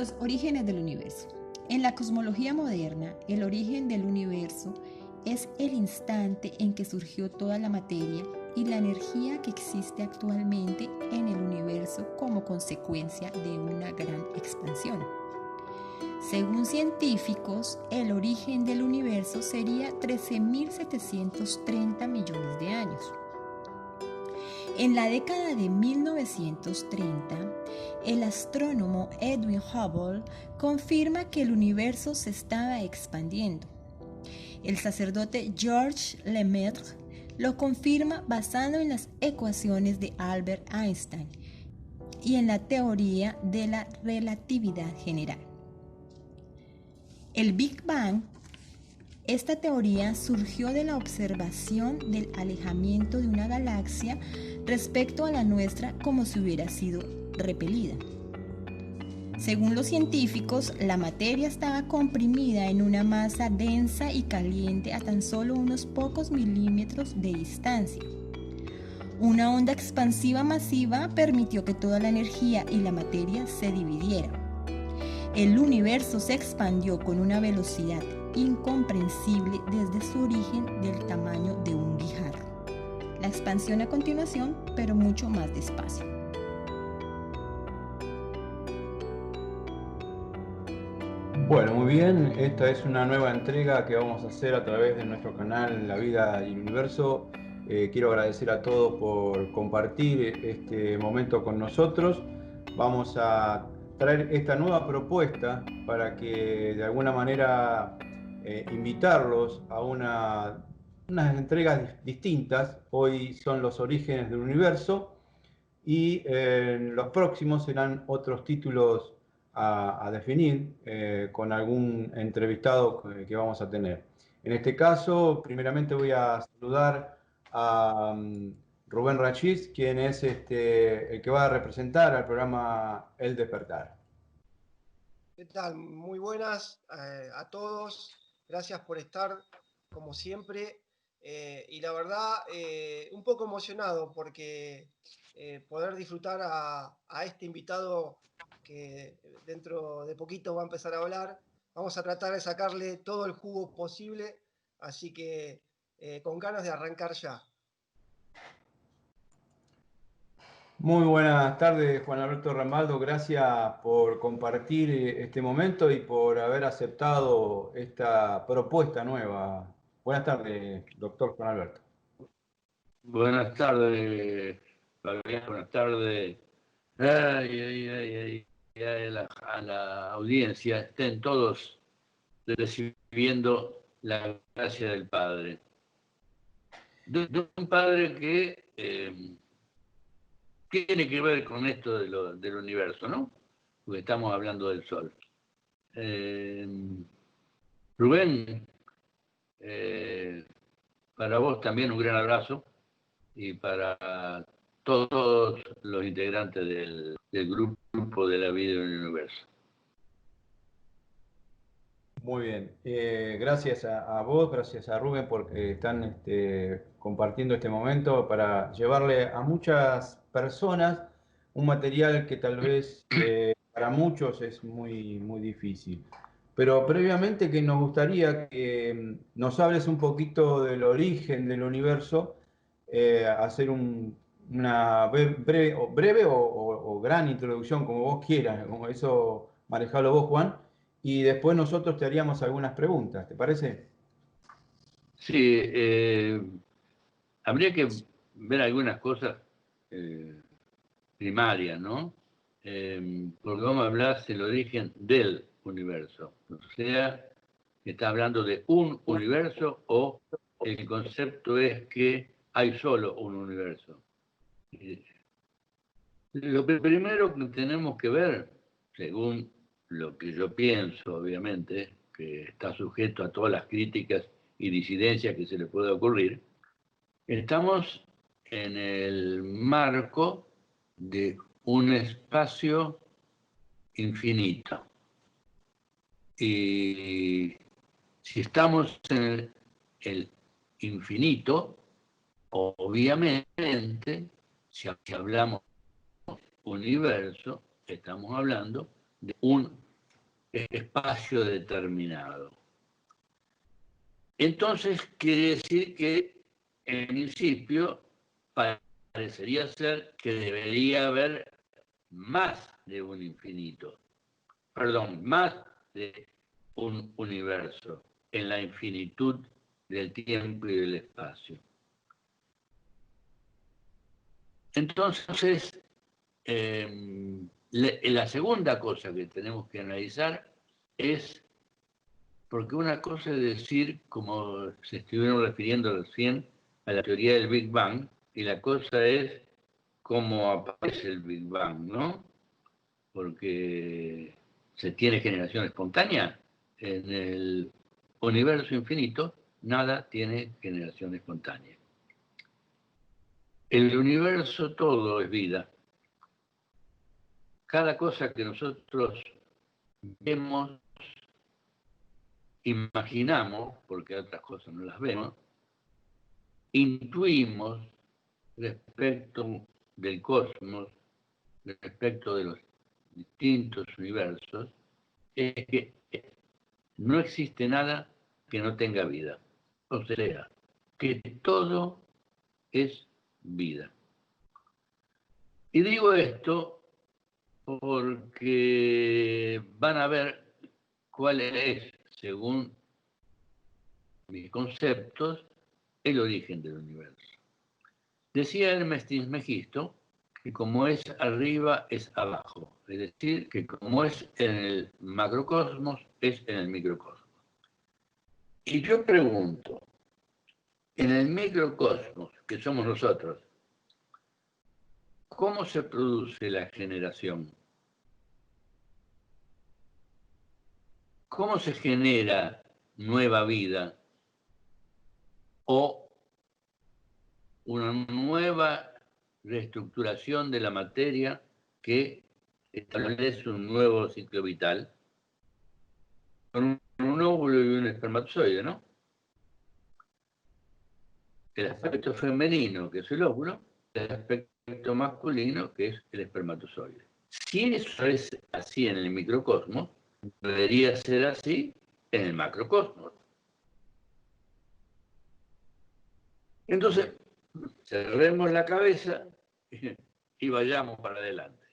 Los orígenes del universo. En la cosmología moderna, el origen del universo es el instante en que surgió toda la materia y la energía que existe actualmente en el universo como consecuencia de una gran expansión. Según científicos, el origen del universo sería 13.730 millones de años. En la década de 1930, el astrónomo Edwin Hubble confirma que el universo se estaba expandiendo. El sacerdote Georges Lemaître lo confirma basado en las ecuaciones de Albert Einstein y en la teoría de la relatividad general. El Big Bang. Esta teoría surgió de la observación del alejamiento de una galaxia respecto a la nuestra como si hubiera sido repelida. Según los científicos, la materia estaba comprimida en una masa densa y caliente a tan solo unos pocos milímetros de distancia. Una onda expansiva masiva permitió que toda la energía y la materia se dividieran. El universo se expandió con una velocidad incomprensible desde su origen del tamaño de un guijarro. La expansión a continuación, pero mucho más despacio. Bueno, muy bien, esta es una nueva entrega que vamos a hacer a través de nuestro canal La Vida y el Universo. Quiero agradecer a todos por compartir este momento con nosotros. Vamos a traer esta nueva propuesta para que de alguna manera invitarlos a unas entregas distintas. Hoy son los orígenes del universo y los próximos serán otros títulos a definir con algún entrevistado que vamos a tener. En este caso, primeramente voy a saludar a Rubén Rachis, quien es el que va a representar al programa El Despertar. ¿Qué tal? Muy buenas a todos. Gracias por estar, como siempre. Y la verdad, un poco emocionado porque poder disfrutar a este invitado que dentro de poquito va a empezar a hablar. Vamos a tratar de sacarle todo el jugo posible, así que con ganas de arrancar ya. Muy buenas tardes, Juan Alberto Ramaldo. Gracias por compartir este momento y por haber aceptado esta propuesta nueva. Buenas tardes, doctor Juan Alberto. Buenas tardes, Fabián. Buenas tardes. A la audiencia. Estén todos recibiendo la gracia del Padre. De un Padre que tiene que ver con esto del universo, ¿no? Porque estamos hablando del Sol. Rubén, para vos también un gran abrazo y para todos los integrantes del grupo de la vida en el universo. Muy bien, gracias a vos, gracias a Rubén porque están compartiendo este momento para llevarle a muchas personas un material que tal vez para muchos es muy, muy difícil. Pero previamente que nos gustaría que nos hables un poquito del origen del universo, hacer una breve o gran introducción, como vos quieras, como eso manejalo vos, Juan. Y después nosotros te haríamos algunas preguntas, ¿te parece? Sí, habría que ver algunas cosas primarias, ¿no? Porque vamos a hablar del origen del universo. O sea, está hablando de un universo o el concepto es que hay solo un universo. Lo primero que tenemos que ver, según lo que yo pienso, obviamente, que está sujeto a todas las críticas y disidencias que se le pueda ocurrir, estamos en el marco de un espacio infinito. Y si estamos en el infinito, obviamente, si hablamos universo, estamos hablando de un espacio determinado. Entonces quiere decir que en principio parecería ser que debería haber más de un infinito, perdón, más de un universo en la infinitud del tiempo y del espacio. Entonces, la segunda cosa que tenemos que analizar es, porque una cosa es decir, como se estuvieron refiriendo recién, a la teoría del Big Bang, y la cosa es cómo aparece el Big Bang, ¿no? Porque se tiene generación espontánea. En el universo infinito, nada tiene generación espontánea. El universo todo es vida. Cada cosa que nosotros vemos, imaginamos, porque otras cosas no las vemos, intuimos respecto del cosmos, respecto de los distintos universos, es que no existe nada que no tenga vida. O sea, que todo es vida. Y digo esto porque van a ver cuál es, según mis conceptos, el origen del universo. Decía Hermes Trismegisto que como es arriba es abajo, es decir, que como es en el macrocosmos es en el microcosmos. Y yo pregunto, en el microcosmos, que somos nosotros, ¿cómo se produce la generación? ¿Cómo se genera nueva vida o una nueva reestructuración de la materia que establece un nuevo ciclo vital con un óvulo y un espermatozoide, ¿no? El aspecto femenino, que es el óvulo, el aspecto masculino, que es el espermatozoide. Si eso es así en el microcosmos, debería ser así en el macrocosmos. Entonces, cerremos la cabeza y vayamos para adelante.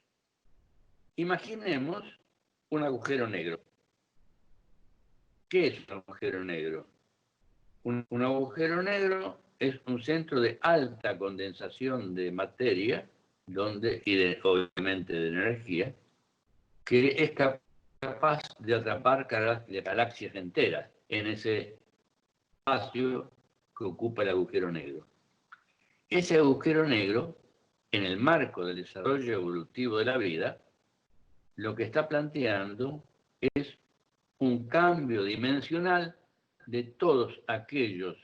Imaginemos un agujero negro. ¿Qué es un agujero negro? Un agujero negro es un centro de alta condensación de materia obviamente de energía, que es capaz de atrapar galaxias enteras en ese espacio que ocupa el agujero negro. Ese agujero negro, en el marco del desarrollo evolutivo de la vida, lo que está planteando es un cambio dimensional de todos aquellos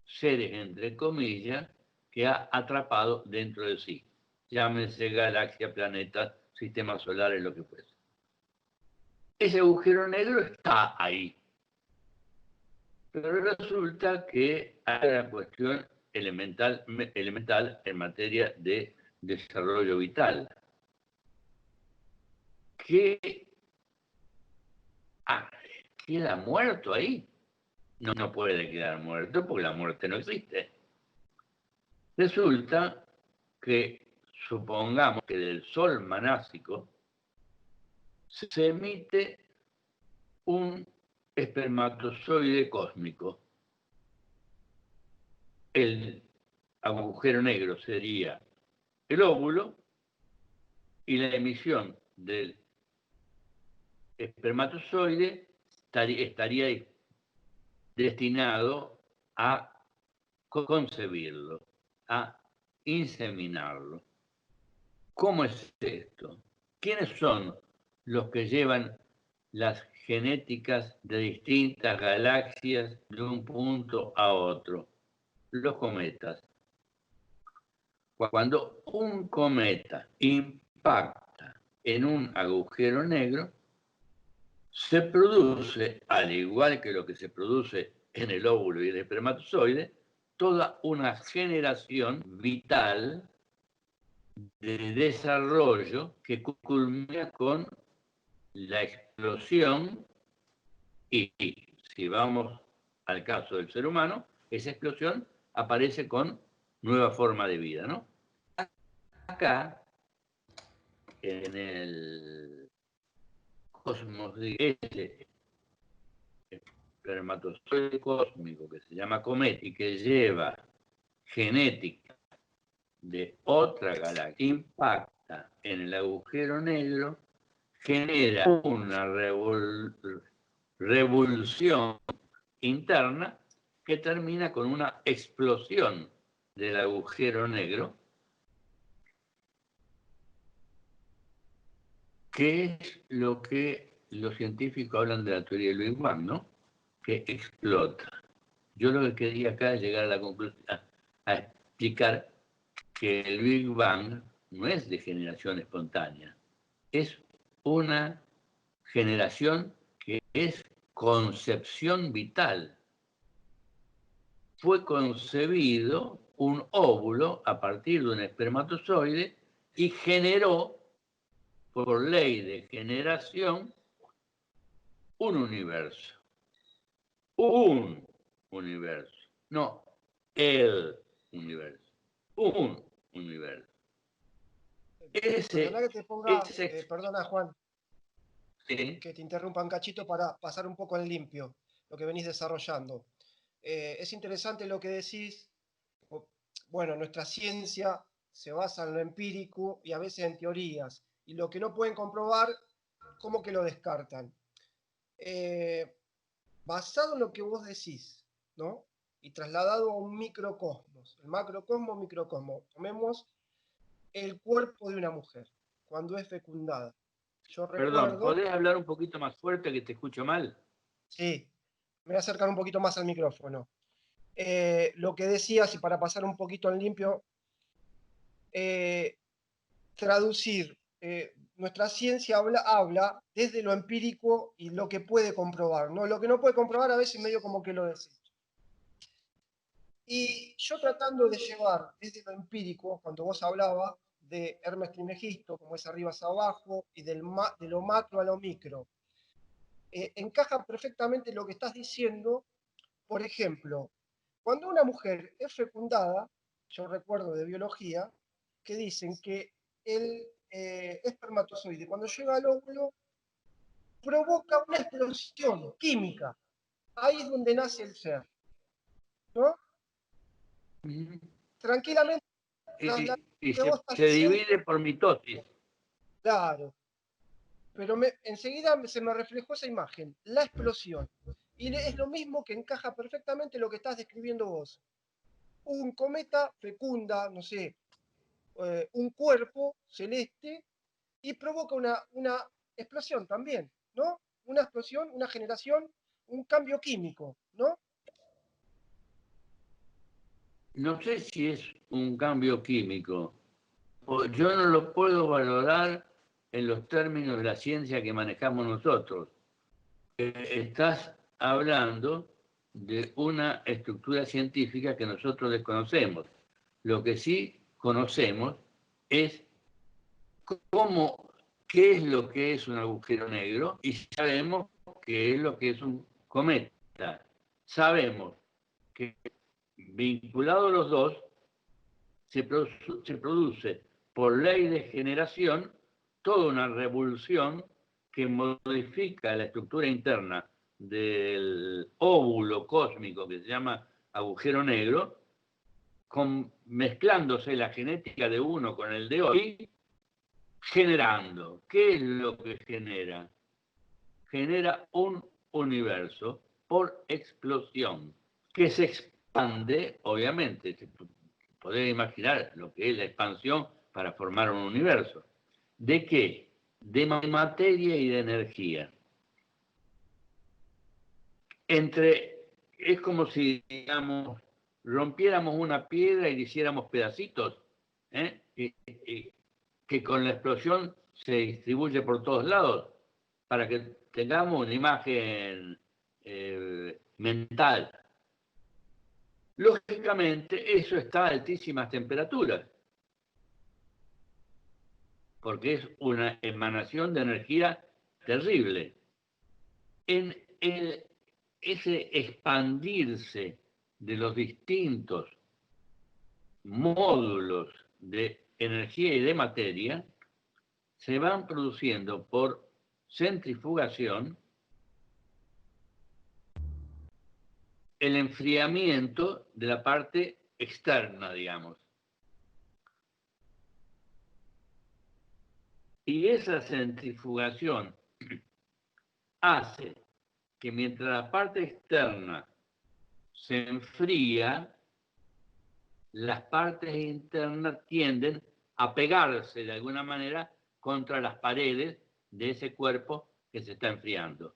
seres, entre comillas, que ha atrapado dentro de sí. Llámese galaxia, planeta, sistema solar, lo que fuese. Ese agujero negro está ahí. Pero resulta que hay una cuestión elemental en materia de desarrollo vital. Que queda muerto ahí. No puede quedar muerto porque la muerte no existe. Resulta que, supongamos que del sol manásico se emite un espermatozoide cósmico. El agujero negro sería el óvulo y la emisión del espermatozoide estaría destinado a concebirlo, a inseminarlo. ¿Cómo es esto? ¿Quiénes son los que llevan las genéticas de distintas galaxias de un punto a otro? Los cometas. Cuando un cometa impacta en un agujero negro, se produce, al igual que lo que se produce en el óvulo y el espermatozoide, toda una generación vital de desarrollo que culmina con la explosión explosión, y si vamos al caso del ser humano, esa explosión aparece con nueva forma de vida, ¿no? Acá, en el cosmos, este espermatozoide cósmico que se llama cometa y que lleva genética de otra galaxia, impacta en el agujero negro, genera una revolución interna que termina con una explosión del agujero negro, que es lo que los científicos hablan de la teoría del Big Bang, ¿no? Que explota. Yo lo que quería acá es llegar a la conclusión, a explicar que el Big Bang no es de generación espontánea, es una generación que es concepción vital. Fue concebido un óvulo a partir de un espermatozoide y generó, por ley de generación, un universo. Un universo. No el universo. Un universo. Perdona que te ponga, ese perdona Juan, sí. que te interrumpa un cachito para pasar un poco en limpio lo que venís desarrollando. Es interesante lo que decís. Bueno, nuestra ciencia se basa en lo empírico y a veces en teorías. Y lo que no pueden comprobar, ¿cómo que lo descartan? Basado en lo que vos decís, ¿no? Y trasladado a un microcosmos, el macrocosmos, microcosmos. Tomemos el cuerpo de una mujer cuando es fecundada. Yo Perdón, recuerdo, ¿podés hablar un poquito más fuerte que te escucho mal? sí, me voy a acercar un poquito más al micrófono. Lo que decías, y para pasar un poquito en limpio, traducir, nuestra ciencia habla desde lo empírico y lo que puede comprobar, ¿no? Lo que no puede comprobar a veces medio como que lo desecha. Y yo tratando de llevar desde lo empírico, cuando vos hablabas de Hermes Trismegisto, como es arriba hacia abajo, y de lo macro a lo micro, encaja perfectamente lo que estás diciendo. Por ejemplo, cuando una mujer es fecundada, yo recuerdo de biología, que dicen que el espermatozoide, cuando llega al óvulo, provoca una explosión química. Ahí es donde nace el ser, ¿no? Tranquilamente, Y que vos estás se diciendo, divide por mitosis. claro, pero enseguida se me reflejó esa imagen, la explosión. Y es lo mismo que encaja perfectamente lo que estás describiendo vos. Un cometa fecunda, no sé, un cuerpo celeste y provoca una explosión también, ¿no? Una explosión, una generación, un cambio químico, ¿no? No sé si es un cambio químico. Yo no lo puedo valorar en los términos de la ciencia que manejamos nosotros. Estás hablando de una estructura científica que nosotros desconocemos. Lo que sí conocemos es qué es lo que es un agujero negro y sabemos qué es lo que es un cometa. Sabemos que vinculados los dos se produce por ley de generación toda una revolución que modifica la estructura interna del óvulo cósmico que se llama agujero negro, mezclándose la genética de uno con el de otro y generando. ¿Qué es lo que genera? Genera un universo por explosión que se expande, obviamente. Podés imaginar lo que es la expansión para formar un universo. ¿De qué? De materia y de energía. Es como si, digamos, rompiéramos una piedra y le hiciéramos pedacitos, ¿eh? Que con la explosión se distribuye por todos lados, para que tengamos una imagen mental. Lógicamente, eso está a altísimas temperaturas, porque es una emanación de energía terrible. En ese expandirse de los distintos módulos de energía y de materia, se van produciendo por centrifugación el enfriamiento de la parte externa, digamos. Y esa centrifugación hace que mientras la parte externa se enfría, las partes internas tienden a pegarse de alguna manera contra las paredes de ese cuerpo que se está enfriando.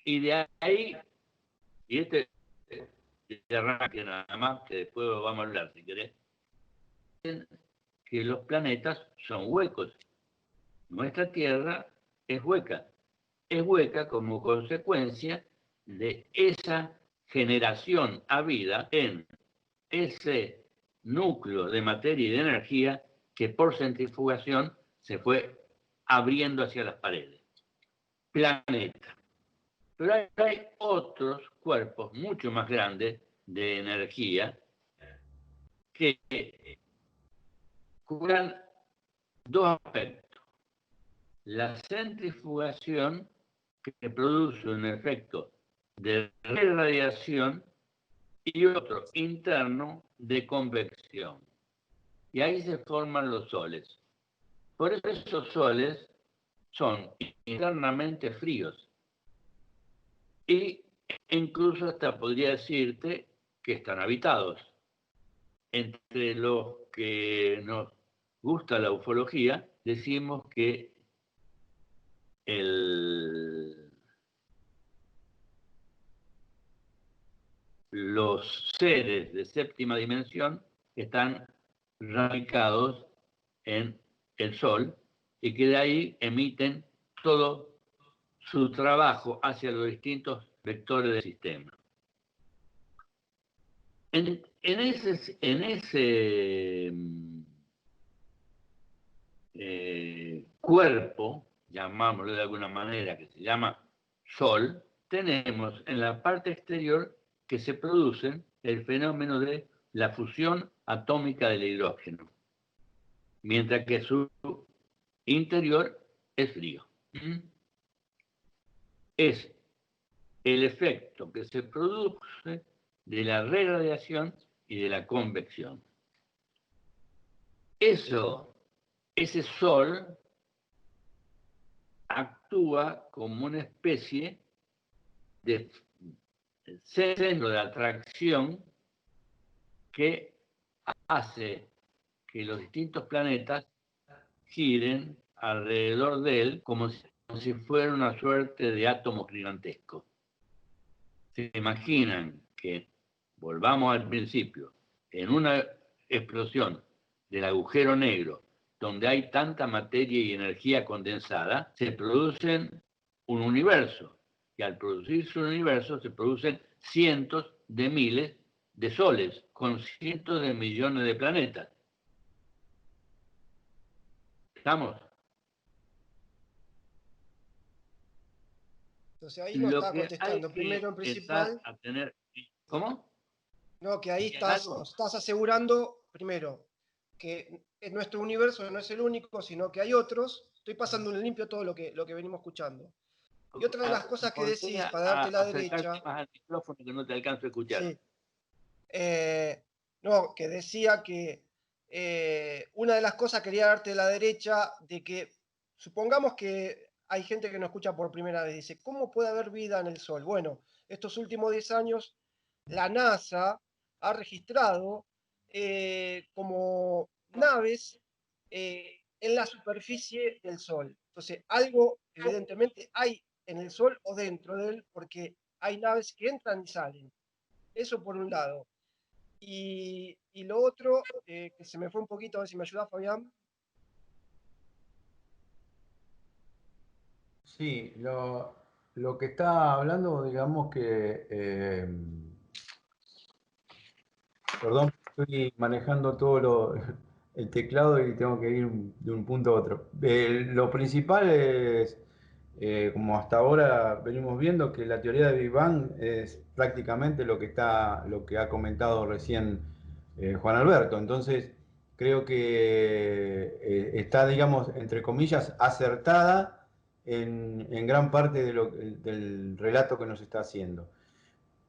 Y de ahí, y este arranque nada más, que después vamos a hablar si querés, que los planetas son huecos. Nuestra Tierra es hueca. Es hueca como consecuencia de esa generación a vida en ese núcleo de materia y de energía que por centrifugación se fue abriendo hacia las paredes. Planeta. Pero hay otros cuerpos mucho más grandes de energía que cubran dos aspectos. La centrifugación, que produce un efecto de radiación, y otro interno de convección. Y ahí se forman los soles. Por eso esos soles son internamente fríos. Y incluso hasta podría decirte que están habitados. Entre los que nos gusta la ufología, decimos que los seres de séptima dimensión están radicados en el Sol y que de ahí emiten todo su trabajo hacia los distintos vectores del sistema. En ese cuerpo, llamámoslo de alguna manera, que se llama Sol, tenemos en la parte exterior que se produce el fenómeno de la fusión atómica del hidrógeno, mientras que su interior es frío. Es el efecto que se produce de la radiación y de la convección. Ese Sol actúa como una especie de centro de atracción que hace que los distintos planetas giren alrededor de él como si fuera una suerte de átomo gigantesco. ¿Se imaginan que, volvamos al principio, en una explosión del agujero negro, donde hay tanta materia y energía condensada, se producen un universo? Y al producirse un universo se producen cientos de miles de soles con cientos de millones de planetas. ¿Estamos? Entonces ahí no está contestando. Hay Primero, en que principal. a tener... ¿Cómo? No, que ahí nos estás asegurando, primero, que nuestro universo no es el único, sino que hay otros. Estoy pasando en limpio todo lo que venimos escuchando. Y otra de las cosas que decís, para darte la derecha. Más al micrófono que no te alcanzo a escuchar. Sí. No, que decía que una de las cosas quería darte la derecha, de que supongamos que hay gente que nos escucha por primera vez, dice, ¿cómo puede haber vida en el Sol? Bueno, estos últimos 10 años la NASA ha registrado como naves en la superficie del Sol. Entonces, algo evidentemente hay en el Sol o dentro de él, porque hay naves que entran y salen. Eso por un lado. Y lo otro, que se me fue un poquito, a ver si me ayuda, Fabián. Sí, lo que está hablando, digamos que... perdón, estoy manejando todo el teclado y tengo que ir de un punto a otro. Lo principal es como hasta ahora venimos viendo que la teoría de Big Bang es prácticamente lo que ha comentado recién Juan Alberto. Entonces, creo que está, digamos, entre comillas, acertada en gran parte del relato que nos está haciendo.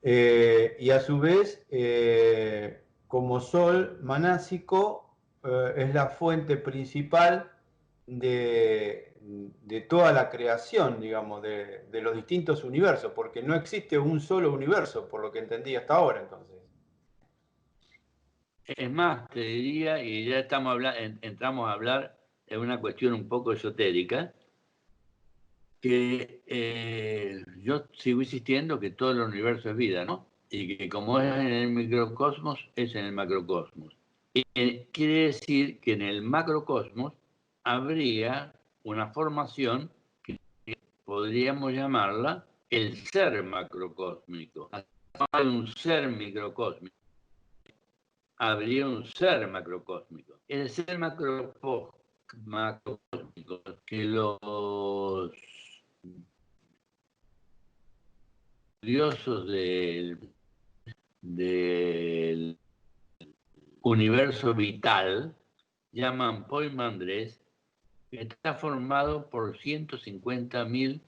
Y a su vez, como sol manásico, es la fuente principal de toda la creación, digamos, de los distintos universos, porque no existe un solo universo, por lo que entendí hasta ahora, entonces. Es más, te diría, y ya entramos a hablar de una cuestión un poco esotérica, que yo sigo insistiendo que todo el universo es vida, ¿no? Y que como es en el microcosmos, es en el macrocosmos. Y quiere decir que en el macrocosmos habría una formación que podríamos llamarla el ser macrocósmico. Hay un ser microcósmico. Habría un ser macrocósmico. El ser macrocósmico que los estudiosos del universo vital llaman Poimandres, que está formado por 150.000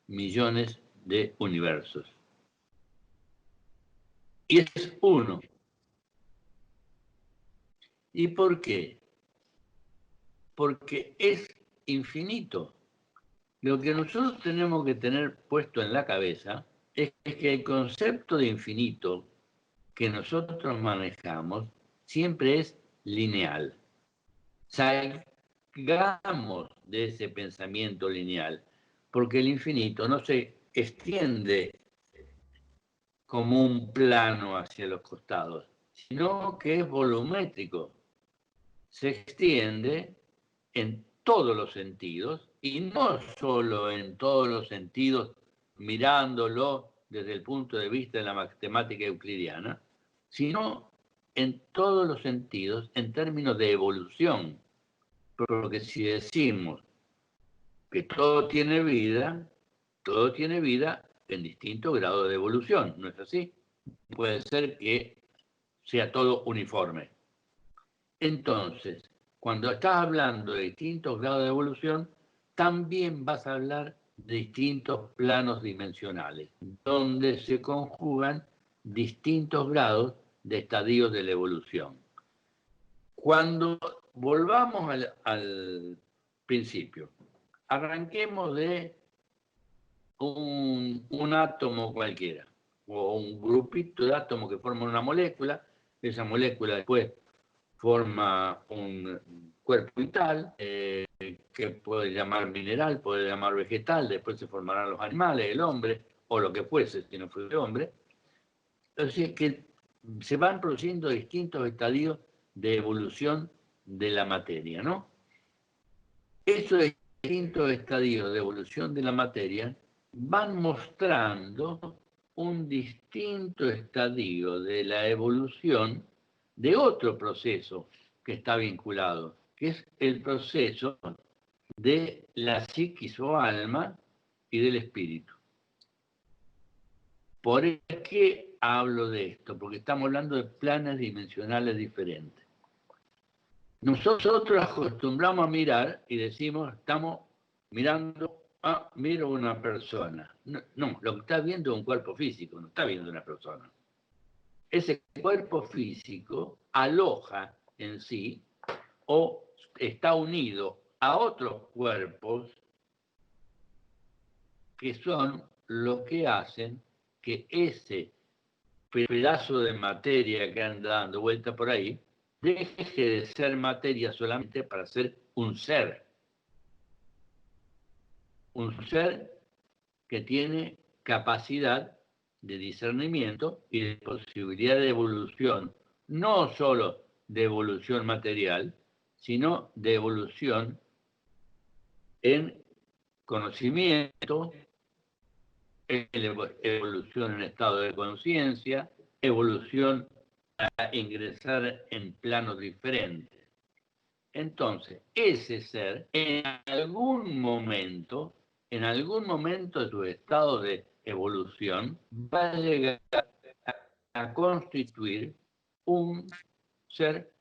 millones de universos. Y es uno. ¿Y por qué? Porque es infinito. Lo que nosotros tenemos que tener puesto en la cabeza es que el concepto de infinito que nosotros manejamos siempre es lineal. Salgamos de ese pensamiento lineal, porque el infinito no se extiende como un plano hacia los costados, sino que es volumétrico. Se extiende en todos los sentidos, y no solo en todos los sentidos mirándolo desde el punto de vista de la matemática euclidiana, sino en todos los sentidos en términos de evolución. Porque si decimos que todo tiene vida en distintos grados de evolución, ¿no es así? Puede ser que sea todo uniforme. Entonces, cuando estás hablando de distintos grados de evolución, también vas a hablar de distintos planos dimensionales, donde se conjugan distintos grados de estadios de la evolución. Cuando volvamos al principio, arranquemos de un átomo cualquiera, o un grupito de átomos que forman una molécula. Esa molécula después forma un cuerpo vital, que puede llamar mineral, puede llamar vegetal, después se formarán los animales, el hombre, o lo que fuese si no fuese hombre. Así que se van produciendo distintos estadios de evolución de la materia, ¿no? Esos distintos estadios de evolución de la materia van mostrando un distinto estadio de la evolución de otro proceso que está vinculado, que es el proceso de la psiquis o alma y del espíritu. ¿Por qué hablo de esto? Porque estamos hablando de planes dimensionales diferentes. Nosotros acostumbramos a mirar y decimos, estamos mirando, miro una persona. No, lo que está viendo es un cuerpo físico, no está viendo una persona. Ese cuerpo físico aloja en sí o está unido a otros cuerpos que son los que hacen que ese pedazo de materia que anda dando vuelta por ahí deje de ser materia solamente para ser un ser. Un ser que tiene capacidad de discernimiento y de posibilidad de evolución, no solo de evolución material, sino de evolución en conocimiento, evolución en estado de conciencia, evolución a ingresar en planos diferentes. Entonces, ese ser en algún momento en algún momento de su estado de evolución, va a llegar a constituir un ser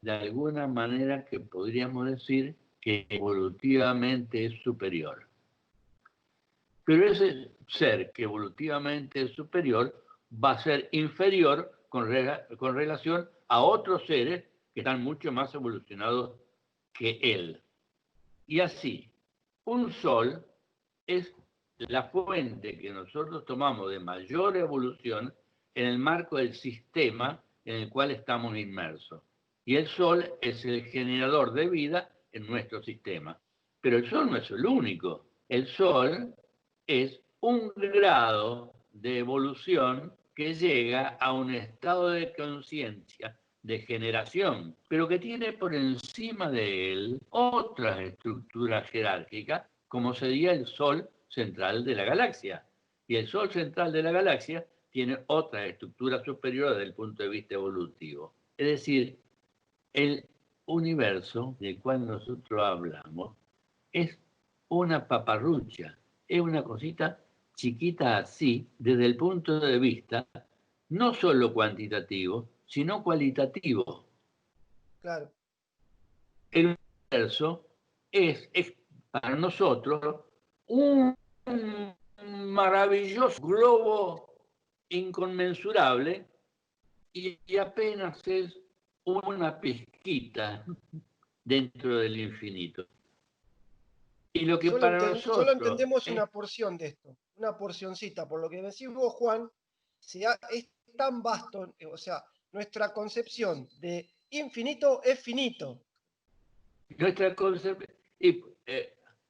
de alguna manera que podríamos decir que evolutivamente es superior. Pero ese ser que evolutivamente es superior va a ser inferior con relación a otros seres que están mucho más evolucionados que él. Y así, un sol es la fuente que nosotros tomamos de mayor evolución en el marco del sistema en el cual estamos inmersos. Y el sol es el generador de vida en nuestro sistema. Pero el sol no es el único. El sol es un grado de evolución que llega a un estado de conciencia, de generación, pero que tiene por encima de él otras estructuras jerárquicas, como sería el Sol central de la galaxia. Y el Sol central de la galaxia tiene otra estructura superior desde el punto de vista evolutivo. Es decir, el universo del cual nosotros hablamos es una paparrucha, es una cosita chiquita así, desde el punto de vista no solo cuantitativo, sino cualitativo. Claro. El universo es para nosotros un maravilloso globo inconmensurable y apenas es una pizquita dentro del infinito. Y lo que para nosotros solo entendemos una porción de esto, una porcioncita. Por lo que decís vos, Juan, es tan vasto, o sea, nuestra concepción de infinito es finito. Nuestra concepción. Y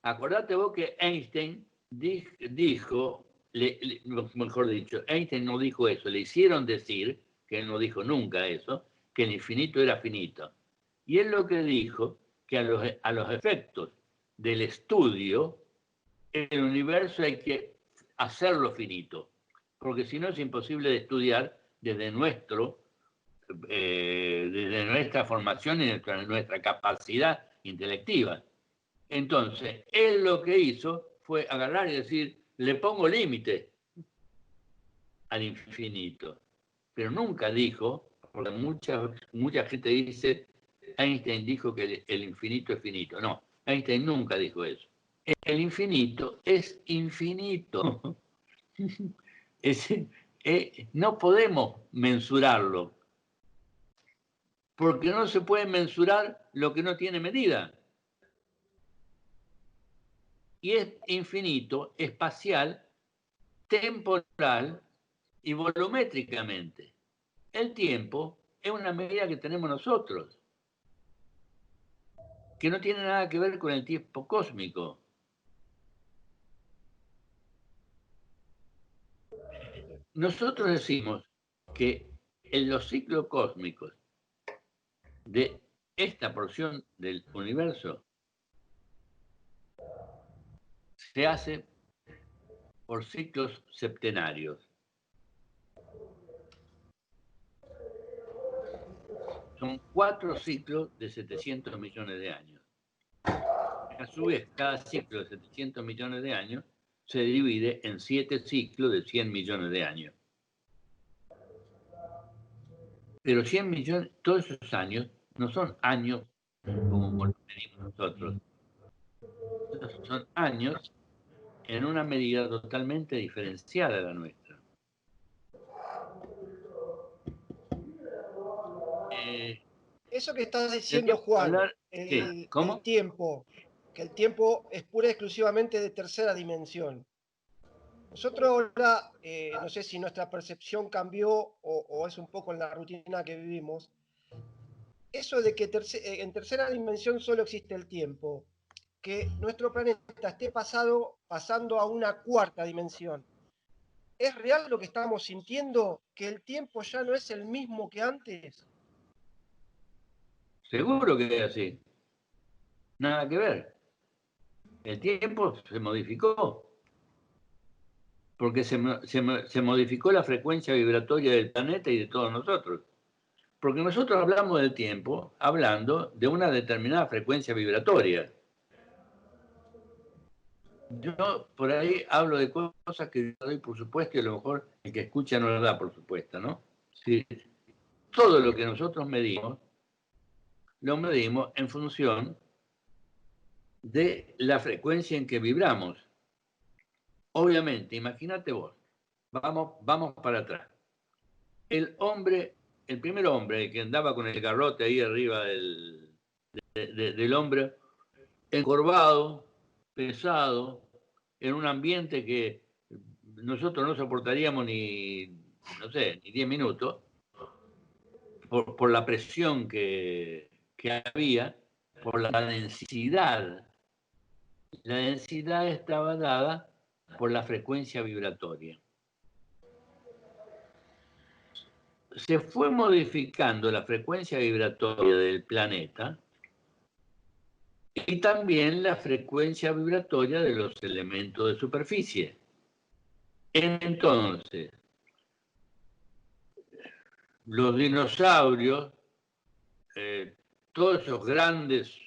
acordate vos que Einstein dijo, mejor dicho, Einstein no dijo eso, le hicieron decir, que él no dijo nunca eso, que el infinito era finito. Y él lo que dijo, que a los efectos del estudio, el universo hay que hacerlo finito, porque si no es imposible de estudiar desde nuestra formación y nuestra capacidad intelectiva. Entonces, él lo que hizo fue agarrar y decir, le pongo límite al infinito. Pero nunca dijo, porque mucha gente dice, Einstein dijo que el infinito es finito. No, Einstein nunca dijo eso. El infinito es infinito. No podemos mensurarlo, porque no se puede mensurar lo que no tiene medida. Y es infinito, espacial, temporal y volumétricamente. El tiempo es una medida que tenemos nosotros, que no tiene nada que ver con el tiempo cósmico. Nosotros decimos que en los ciclos cósmicos de esta porción del universo se hace por ciclos septenarios. Son 4 ciclos de 700 millones de años. A su vez, cada ciclo de 700 millones de años se divide en 7 ciclos de 100 millones de años. Pero 100 millones, todos esos años, no son años como los medimos nosotros. Son años en una medida totalmente diferenciada de la nuestra. Eso que estás diciendo, Juan, el tiempo, que el tiempo es pura y exclusivamente de tercera dimensión. Nosotros ahora, no sé si nuestra percepción cambió o es un poco en la rutina que vivimos, eso de que en tercera dimensión solo existe el tiempo, que nuestro planeta esté pasando a una cuarta dimensión. ¿Es real lo que estamos sintiendo, que el tiempo ya no es el mismo que antes? Seguro que es así. Nada que ver. El tiempo se modificó. Porque se modificó la frecuencia vibratoria del planeta y de todos nosotros. Porque nosotros hablamos del tiempo hablando de una determinada frecuencia vibratoria. Yo por ahí hablo de cosas que yo doy por supuesto y a lo mejor el que escucha no lo da por supuesto, ¿no? Sí, todo lo que nosotros medimos, lo medimos en función de la frecuencia en que vibramos. Obviamente, imagínate vos, vamos para atrás. El primer hombre que andaba con el garrote ahí arriba del hombro, encorvado, pesado, en un ambiente que nosotros no soportaríamos no sé, ni 10 minutos, por la presión que había, por la densidad. La densidad estaba dada por la frecuencia vibratoria. Se fue modificando la frecuencia vibratoria del planeta y también la frecuencia vibratoria de los elementos de superficie. Entonces, los dinosaurios, todos esos grandes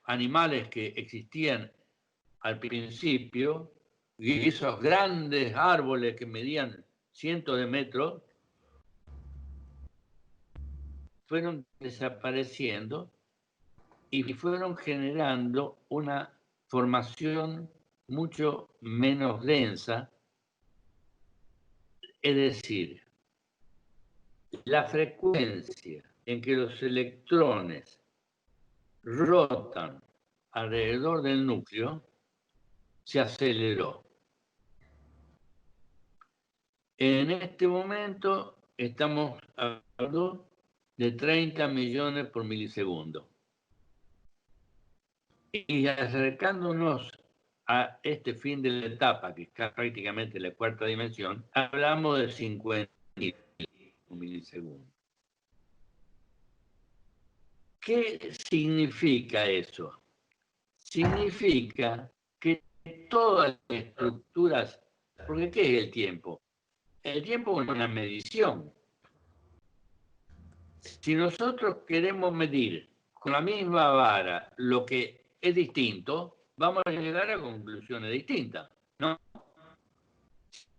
animales que existían al principio, y esos grandes árboles que medían cientos de metros, fueron desapareciendo y fueron generando una formación mucho menos densa, es decir, la frecuencia en que los electrones rotan alrededor del núcleo se aceleró. En este momento estamos hablando de 30 millones por milisegundo. Y acercándonos a este fin de la etapa, que está prácticamente en la cuarta dimensión, hablamos de 50 milisegundos. ¿Qué significa eso? Significa que todas las estructuras, porque ¿qué es el tiempo? El tiempo es una medición. Si nosotros queremos medir con la misma vara lo que es distinto, vamos a llegar a conclusiones distintas, ¿no?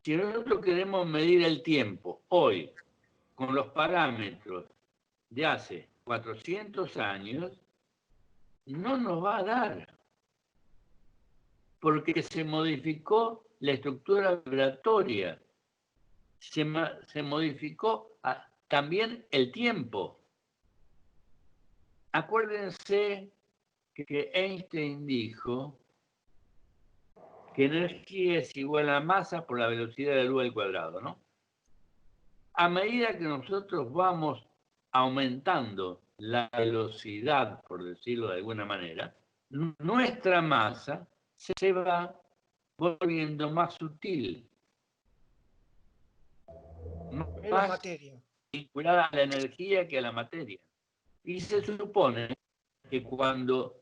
Si nosotros queremos medir el tiempo hoy con los parámetros de hace 400 años, no nos va a dar, porque se modificó la estructura vibratoria, se modificó también el tiempo. Acuérdense que Einstein dijo que energía es igual a masa por la velocidad de la luz al cuadrado, ¿no? A medida que nosotros vamos aumentando la velocidad, por decirlo de alguna manera, nuestra masa se va volviendo más sutil, Menos materia. vinculada a la energía que a la materia. Y se supone que cuando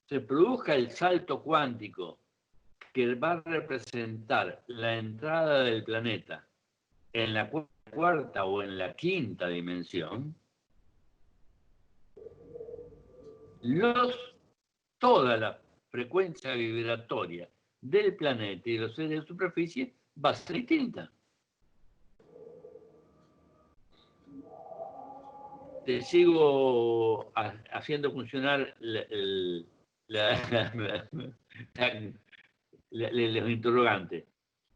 se produzca el salto cuántico que va a representar la entrada del planeta en la cuarta o en la quinta dimensión, toda la frecuencia vibratoria del planeta y los seres de superficie va a ser distinta. Te sigo haciendo funcionar los interrogantes.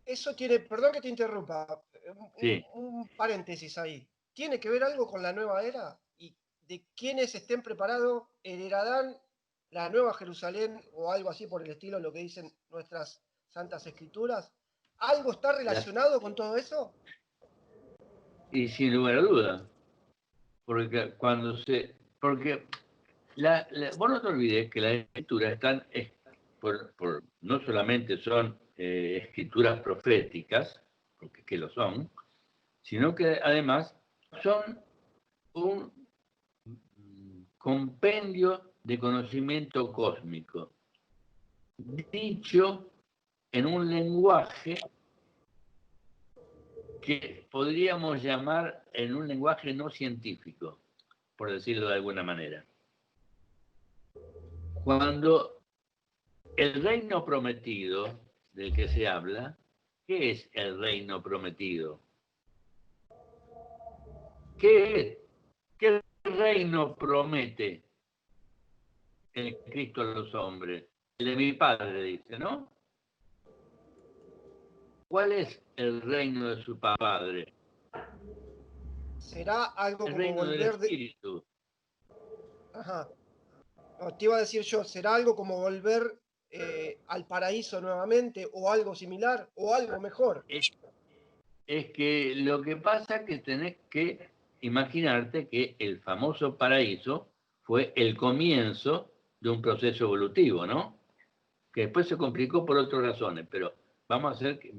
Eso tiene, perdón que te interrumpa, Sí. un paréntesis ahí. ¿Tiene que ver algo con la nueva era? Y de quienes estén preparados heredarán la nueva Jerusalén o algo así por el estilo, lo que dicen nuestras santas escrituras. ¿Algo está relacionado con todo eso? Y sin lugar a duda. Porque porque vos no te olvides que las escrituras están, no solamente son escrituras proféticas, porque que lo son, sino que además son un compendio de conocimiento cósmico, dicho en un lenguaje que podríamos llamar en un lenguaje no científico, por decirlo de alguna manera. Cuando el reino prometido del que se habla, ¿qué es el reino prometido? ¿Qué reino promete el Cristo a los hombres? El de mi Padre, dice, ¿no? ¿Cuál es el reino de su Padre? ¿Será algo El como reino del volver de... Espíritu. Ajá. No, te iba a decir yo, ¿será algo como volver al paraíso nuevamente o algo similar o algo mejor? Es que lo que pasa es que tenés que imaginarte que el famoso paraíso fue el comienzo de un proceso evolutivo, ¿no? Que después se complicó por otras razones, pero vamos a hacer que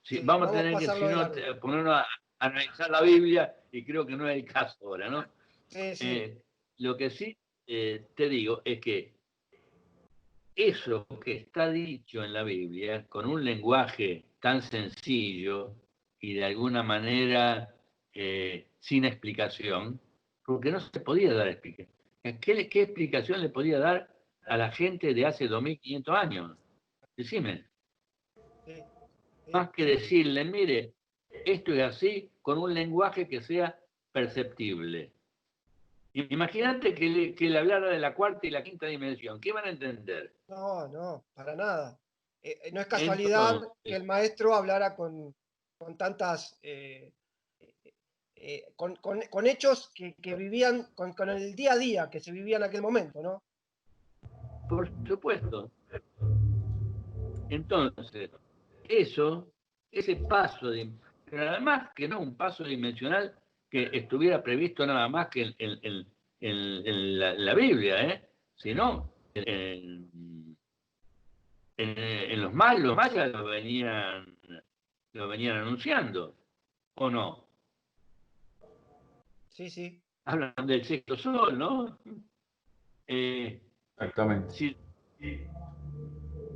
Sí, vamos a vamos a tener que, pasarlo si de no, largo. ponernos a analizar la Biblia, y creo que no es el caso ahora, ¿no? Sí, sí. Lo que sí te digo es que eso que está dicho en la Biblia, con un lenguaje tan sencillo y de alguna manera sin explicación, porque no se podía dar explicación. ¿Qué explicación le podía dar a la gente de hace 2500 años? Decime. Sí, Más que decirle, mire, esto es así, con un lenguaje que sea perceptible. Imagínate que le hablara de la cuarta y la quinta dimensión. ¿Qué van a entender? no, no, para nada. No es casualidad que Entonces, el maestro hablara con tantas, con hechos que vivían, con el día a día que se vivía en aquel momento, ¿no? por supuesto. Entonces, ese paso, pero además que no un paso dimensional que estuviera previsto nada más que en la Biblia, sino en los mayas lo venían anunciando, ¿o no? Sí, sí. Hablan del sexto sol, ¿no? Exactamente. Si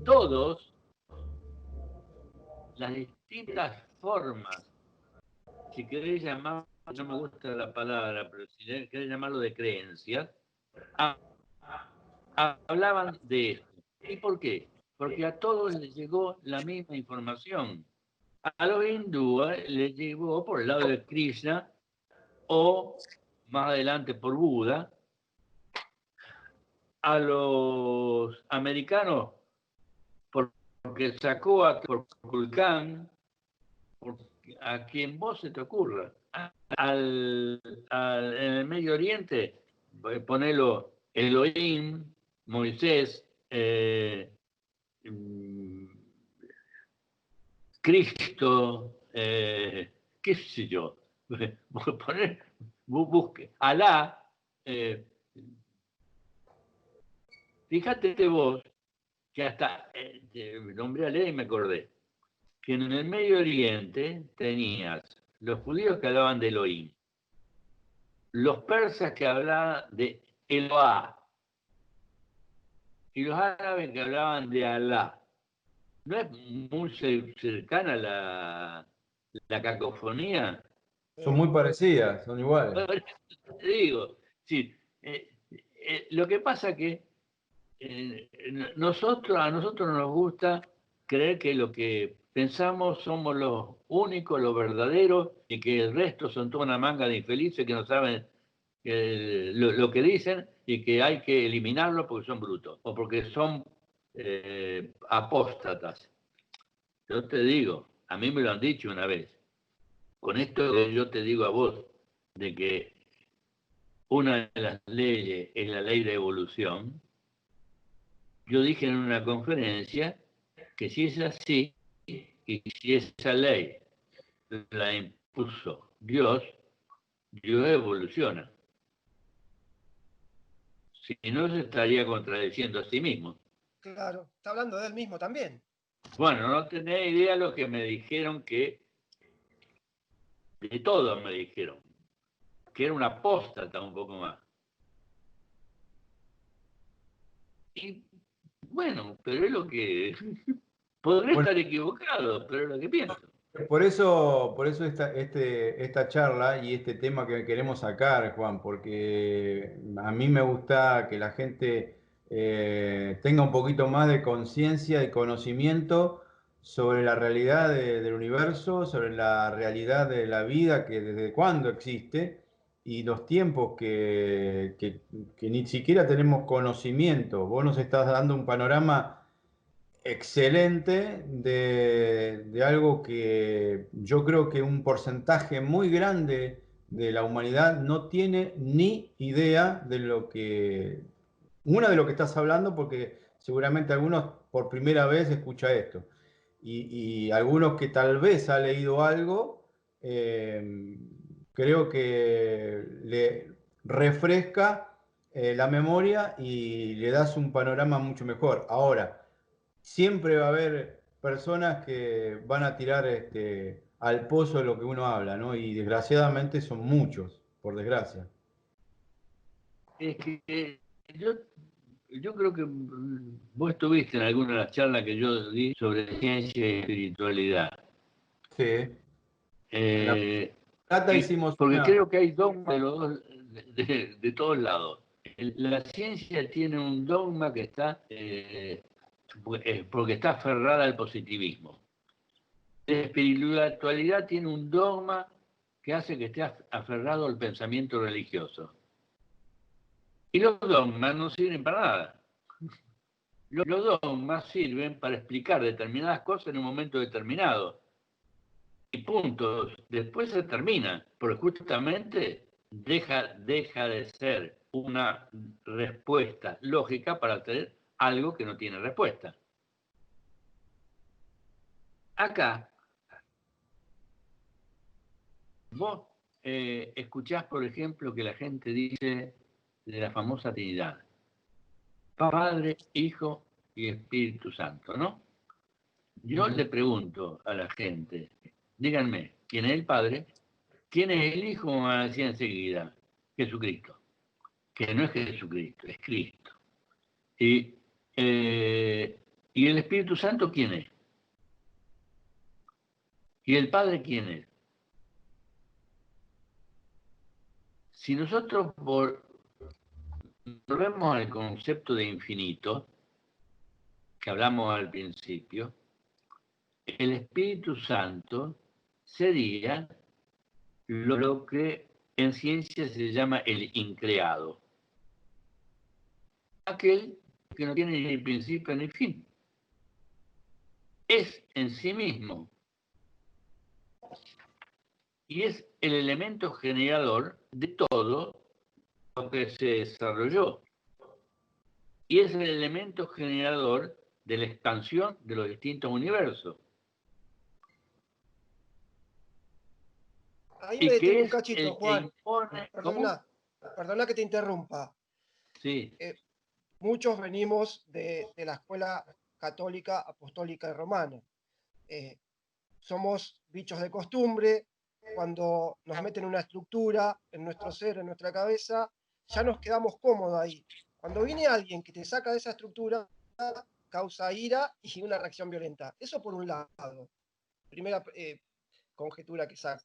todos, las distintas formas, si queréis llamar, no me gusta la palabra, pero si queréis llamarlo de creencias, hablaban de esto. ¿Y por qué? Porque a todos les llegó la misma información. A los hindúes les llegó por el lado de Krishna o más adelante por Buda. A los americanos porque sacó a Kulkan, a quien vos se te ocurra. En el Medio Oriente, ponelo Elohim, Moisés, Cristo, qué sé yo, busque, Alá, fíjate vos que hasta, nombré a ley y me acordé, que en el Medio Oriente tenías los judíos que hablaban de Elohim, los persas que hablaban de Eloá y los árabes que hablaban de Alá. ¿No es muy cercana la cacofonía? Son muy parecidas, son iguales. Te digo, sí, lo que pasa que a nosotros nos gusta creer que lo que pensamos somos los únicos, los verdaderos, y que el resto son toda una manga de infelices que no saben lo que dicen y que hay que eliminarlos porque son brutos o porque son apóstatas. Yo te digo, a mí me lo han dicho una vez, con esto que yo te digo a vos, de que una de las leyes es la ley de evolución. Yo dije en una conferencia que si es así, y si esa ley la impuso Dios evoluciona. Si no, se estaría contradiciendo a sí mismo. Claro, está hablando de él mismo también. Bueno, no tenés idea lo que me dijeron de todo me dijeron, que era una apóstata un poco más. Y bueno, pero es lo que... Podré estar equivocado, pero es lo que pienso. Por eso esta charla y este tema que queremos sacar, Juan, porque a mí me gusta que la gente tenga un poquito más de conciencia y conocimiento sobre la realidad del universo, sobre la realidad de la vida, que desde cuándo existe, y los tiempos que ni siquiera tenemos conocimiento. Vos nos estás dando un panorama excelente de algo que yo creo que un porcentaje muy grande de la humanidad no tiene ni idea de lo que, una de lo que estás hablando, porque seguramente algunos por primera vez escucha esto, y algunos que tal vez ha leído algo, creo que le refresca la memoria y le das un panorama mucho mejor. Ahora, siempre va a haber personas que van a tirar al pozo de lo que uno habla, ¿no? Y desgraciadamente son muchos, por desgracia. Es que yo, yo creo que vos estuviste en alguna de las charlas que yo di sobre ciencia y espiritualidad. Sí. En La Eh, Plata hicimos porque una... creo que hay dogma de, los dos, de todos lados. La ciencia tiene un dogma que está, porque está aferrada al positivismo. La espiritualidad tiene un dogma que hace que esté aferrado al pensamiento religioso. Y los dogmas no sirven para nada. Los dogmas sirven para explicar determinadas cosas en un momento determinado. Y punto. Después se termina, porque justamente deja de ser una respuesta lógica para tener algo que no tiene respuesta. Acá, vos escuchás, por ejemplo, que la gente dice de la famosa Trinidad: Padre, Hijo y Espíritu Santo, ¿no? Yo le pregunto a la gente, díganme, ¿quién es el Padre? ¿Quién es el Hijo? Me van a decir enseguida: Jesucristo. Que no es Jesucristo, es Cristo. ¿Y el Espíritu Santo quién es? ¿Y el Padre quién es? Si nosotros volvemos al concepto de infinito que hablamos al principio, el Espíritu Santo sería lo que en ciencia se llama el increado. Aquel que no tiene ni principio ni fin. Es en sí mismo. Y es el elemento generador de todo lo que se desarrolló. Y es el elemento generador de la expansión de los distintos universos. Ahí me Y que detengo un es cachito, el que Juan. impone... ¿Cómo? Perdona que te interrumpa. Sí. Muchos venimos de la escuela católica, apostólica y romana. Somos bichos de costumbre. Cuando nos meten una estructura en nuestro ser, en nuestra cabeza, ya nos quedamos cómodos ahí. Cuando viene alguien que te saca de esa estructura, causa ira y una reacción violenta. Eso por un lado. Primera conjetura que saco.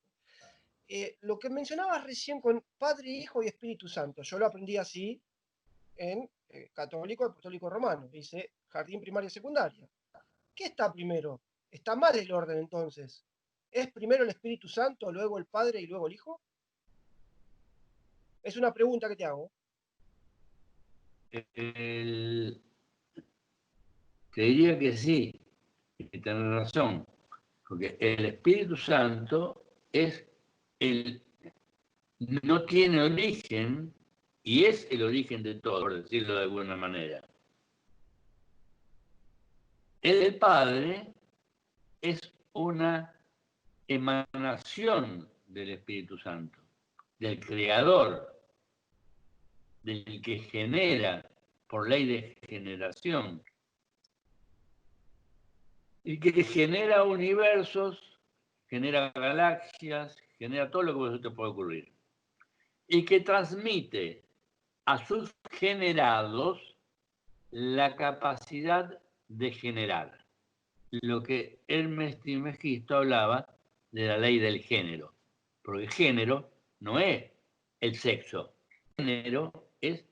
Lo que mencionabas recién con Padre, Hijo y Espíritu Santo, yo lo aprendí así en católico, apostólico romano, dice jardín primaria y secundaria. ¿Qué está primero? ¿Está mal el orden entonces? ¿Es primero el Espíritu Santo, luego el Padre y luego el Hijo? Es una pregunta que te hago. Te diría que sí, y tenés razón, porque el Espíritu Santo no tiene origen y es el origen de todo, por decirlo de alguna manera. El Padre es una emanación del Espíritu Santo, del Creador, del que genera por ley de generación, y que genera universos, genera galaxias, genera todo lo que se te puede ocurrir, y que transmite a sus generados la capacidad de generar. Lo que Hermes Trismegisto hablaba de la ley del género, porque género no es el sexo, género es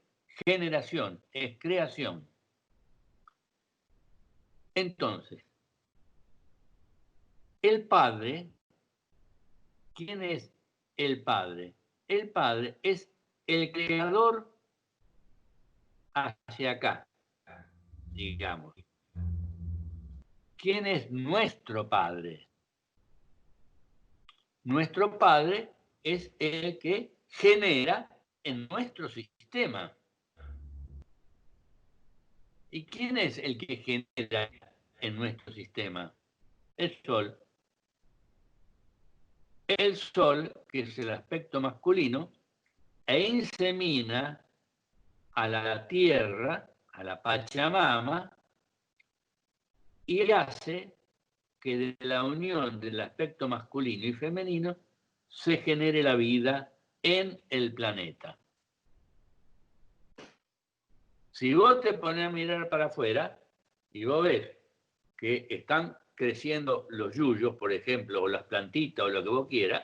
generación, es creación. Entonces, el Padre, ¿quién es el Padre? El Padre es el creador hacia acá, digamos. ¿Quién es nuestro Padre? Nuestro Padre es el que genera en nuestro sistema. ¿Y quién es el que genera en nuestro sistema? El Sol. El Sol, que es el aspecto masculino, e insemina a la Tierra, a la Pachamama, y hace que de la unión del aspecto masculino y femenino se genere la vida en el planeta. Si vos te pones a mirar para afuera y vos ves que están creciendo los yuyos, por ejemplo, o las plantitas o lo que vos quieras,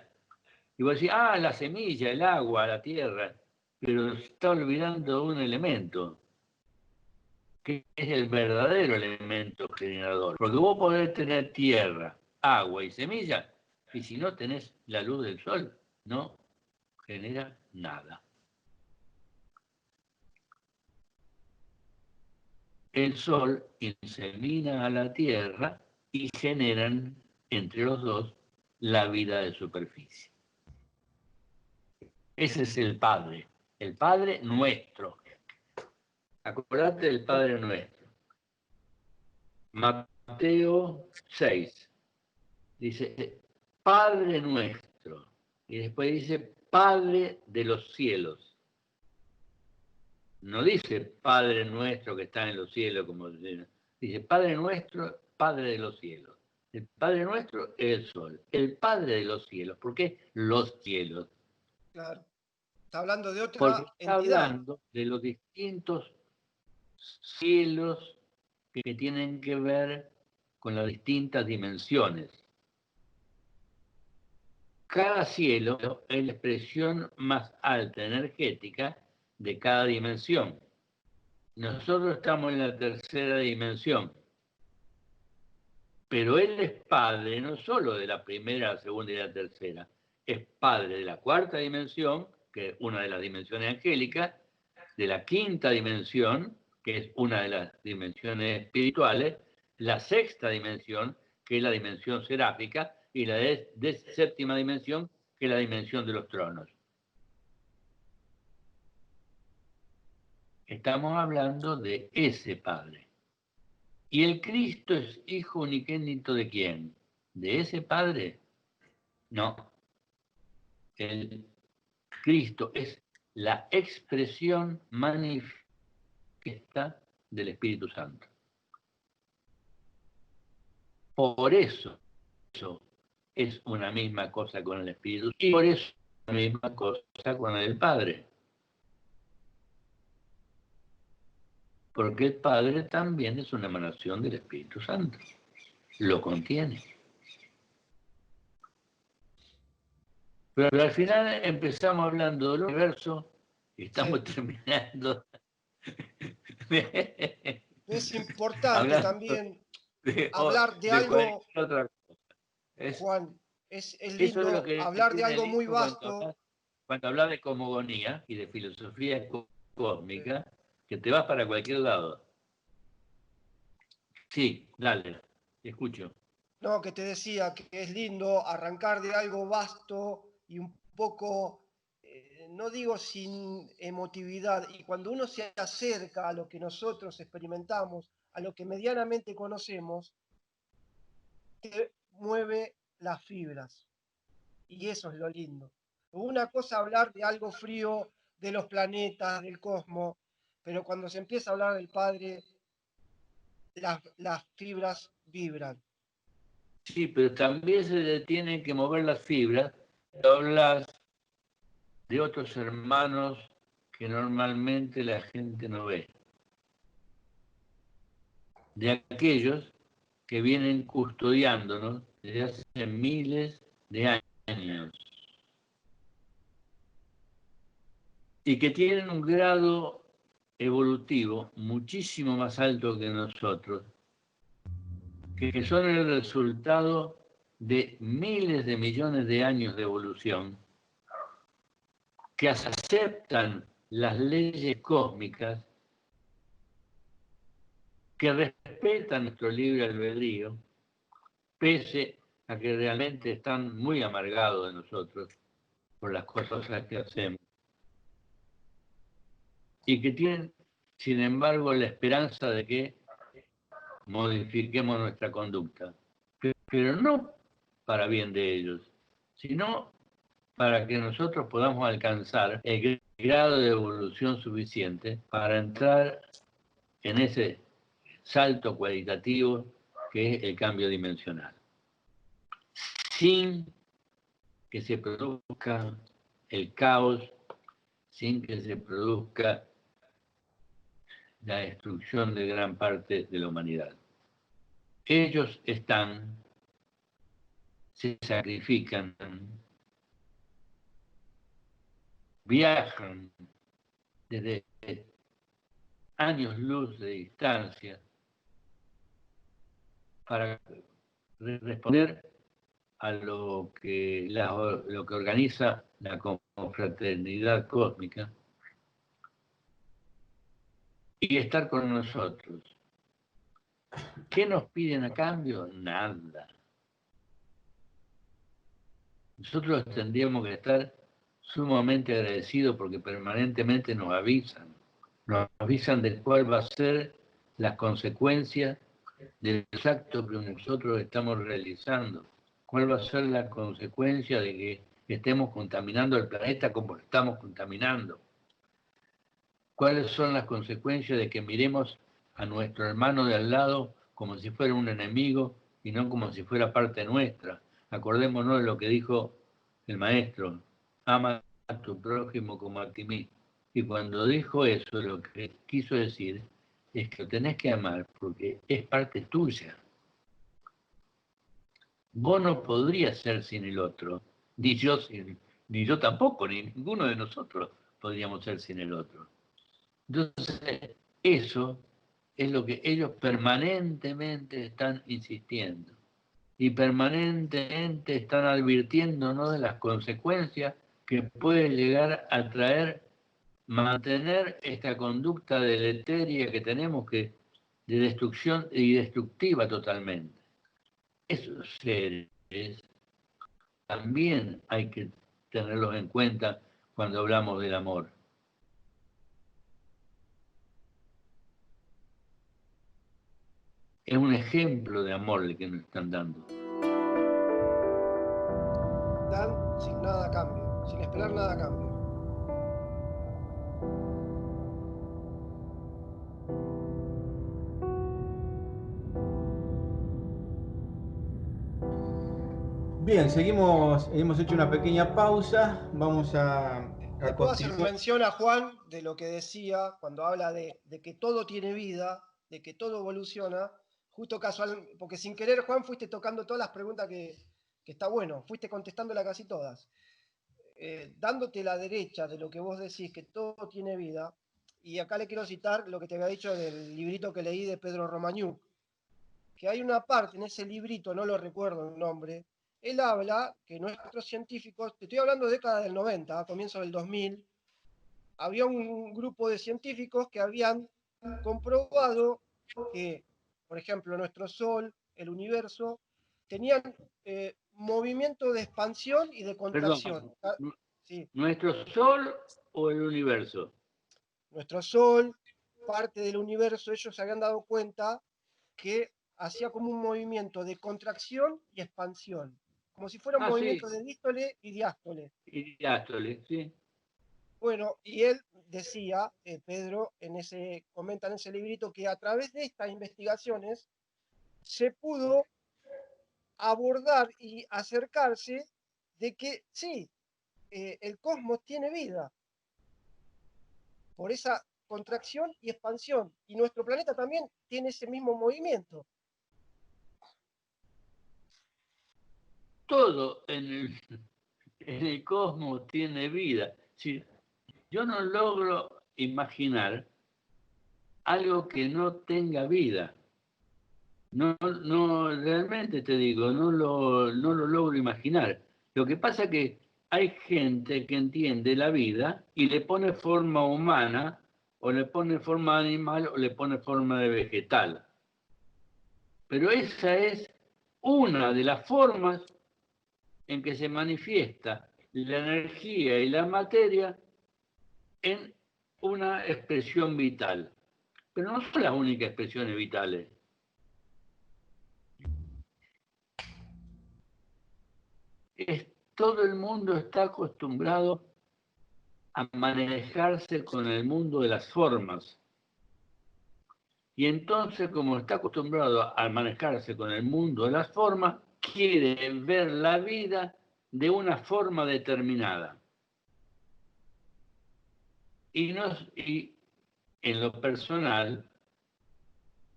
y vos decís, ah, la semilla, el agua, la tierra, pero se está olvidando un elemento, que es el verdadero elemento generador. Porque vos podés tener tierra, agua y semilla, y si no tenés la luz del sol, no genera nada. El sol insemina a la tierra y generan entre los dos la vida de superficie. Ese es el Padre nuestro. Acordate del Padre nuestro. Mateo 6 dice, Padre nuestro, y después dice, Padre de los cielos. No dice Padre nuestro que está en los cielos, como dice Padre nuestro, Padre de los cielos. El Padre nuestro es el sol, el Padre de los cielos. ¿Por qué los cielos? Claro. Está hablando de otra Porque está entidad. hablando de los distintos cielos que tienen que ver con las distintas dimensiones. Cada cielo es la expresión más alta energética de cada dimensión. Nosotros estamos en la tercera dimensión, pero Él es Padre no solo de la primera, la segunda y la tercera, es Padre de la cuarta dimensión, que es una de las dimensiones angélicas, de la quinta dimensión, que es una de las dimensiones espirituales, la sexta dimensión, que es la dimensión seráfica, y la séptima dimensión, que es la dimensión de los tronos. Estamos hablando de ese Padre. ¿Y el Cristo es hijo unigénito de quién? ¿De ese Padre? No. El Cristo es la expresión manifiesta del Espíritu Santo. Por eso es una misma cosa con el Espíritu y por eso es una misma cosa con el Padre. Porque el Padre también es una emanación del Espíritu Santo. Lo contiene. Pero al final empezamos hablando del universo y estamos terminando. Es importante también hablar de algo, otra cosa. Juan, es Eso es lo lindo que hablar de tiene algo el muy libro vasto. cuando hablas de cosmogonía y de filosofía cósmica, que te vas para cualquier lado. Sí, dale, te escucho. No, que te decía que es lindo arrancar de algo vasto y un poco, no digo sin emotividad, y cuando uno se acerca a lo que nosotros experimentamos, a lo que medianamente conocemos, te mueve las fibras. Y eso es lo lindo. Una cosa hablar de algo frío, de los planetas, del cosmos, pero cuando se empieza a hablar del Padre, las fibras vibran. Sí, pero también se le tienen que mover las fibras. Hablas de otros hermanos que normalmente la gente no ve. De aquellos que vienen custodiándonos desde hace miles de años y que tienen un grado evolutivo muchísimo más alto que nosotros, que son el resultado de miles de millones de años de evolución, que aceptan las leyes cósmicas, que respetan nuestro libre albedrío, pese a que realmente están muy amargados de nosotros por las cosas que hacemos, y que tienen, sin embargo, la esperanza de que modifiquemos nuestra conducta, pero no para bien de ellos, sino para que nosotros podamos alcanzar el grado de evolución suficiente para entrar en ese salto cualitativo que es el cambio dimensional, sin que se produzca el caos, sin que se produzca la destrucción de gran parte de la humanidad. Ellos se sacrifican, viajan desde años luz de distancia para responder a lo que organiza la confraternidad cósmica y estar con nosotros. ¿Qué nos piden a cambio? Nada. Nosotros tendríamos que estar sumamente agradecidos porque permanentemente nos avisan de cuál va a ser las consecuencias de los actos que nosotros estamos realizando, cuál va a ser la consecuencia de que estemos contaminando el planeta como lo estamos contaminando, cuáles son las consecuencias de que miremos a nuestro hermano de al lado como si fuera un enemigo y no como si fuera parte nuestra. Acordémonos de lo que dijo el maestro: ama a tu prójimo como a ti mismo. Y cuando dijo eso, lo que quiso decir es que lo tenés que amar porque es parte tuya. Vos no podrías ser sin el otro, ni yo tampoco, ni ninguno de nosotros podríamos ser sin el otro. Entonces, eso es lo que ellos permanentemente están insistiendo y permanentemente están advirtiéndonos de las consecuencias que puede llegar a traer mantener esta conducta deleteria que tenemos, de destrucción y destructiva totalmente. Esos seres también hay que tenerlos en cuenta cuando hablamos del amor. Es un ejemplo de amor el que nos están dando. Dan sin nada a cambio, sin esperar nada a cambio. Bien, seguimos, hemos hecho una pequeña pausa, vamos a ¿Le puedo hacer continuar. mención a Juan de lo que decía cuando habla de que todo tiene vida, de que todo evoluciona? Justo casual, porque sin querer, Juan, fuiste tocando todas las preguntas que está bueno, fuiste contestándolas casi todas. Dándote la derecha de lo que vos decís, que todo tiene vida, y acá le quiero citar lo que te había dicho del librito que leí de Pedro Romagnuc, que hay una parte en ese librito, no lo recuerdo el nombre, él habla que nuestros científicos, te estoy hablando de década del 90, comienzo del 2000, había un grupo de científicos que habían comprobado que, por ejemplo, nuestro Sol, el universo, tenían movimiento de expansión y de contracción. Perdón, Sí. ¿Nuestro Sol o el universo? Nuestro Sol, parte del universo, ellos se habían dado cuenta que hacía como un movimiento de contracción y expansión, como si fuera un movimiento Sí. de dístole y diástole. Y diástole, sí. Bueno, y él decía, Pedro, comenta en ese librito, que a través de estas investigaciones se pudo abordar y acercarse de que sí, el cosmos tiene vida, por esa contracción y expansión, y nuestro planeta también tiene ese mismo movimiento. Todo en el cosmos tiene vida. Sí, yo no logro imaginar algo que no tenga vida. No, realmente te digo, no lo logro imaginar. Lo que pasa es que hay gente que entiende la vida y le pone forma humana, o le pone forma animal, o le pone forma de vegetal. Pero esa es una de las formas en que se manifiesta la energía y la materia en una expresión vital. Pero no son las únicas expresiones vitales. Todo el mundo está acostumbrado a manejarse con el mundo de las formas. Y entonces, como está acostumbrado a manejarse con el mundo de las formas, quiere ver la vida de una forma determinada. Y en lo personal,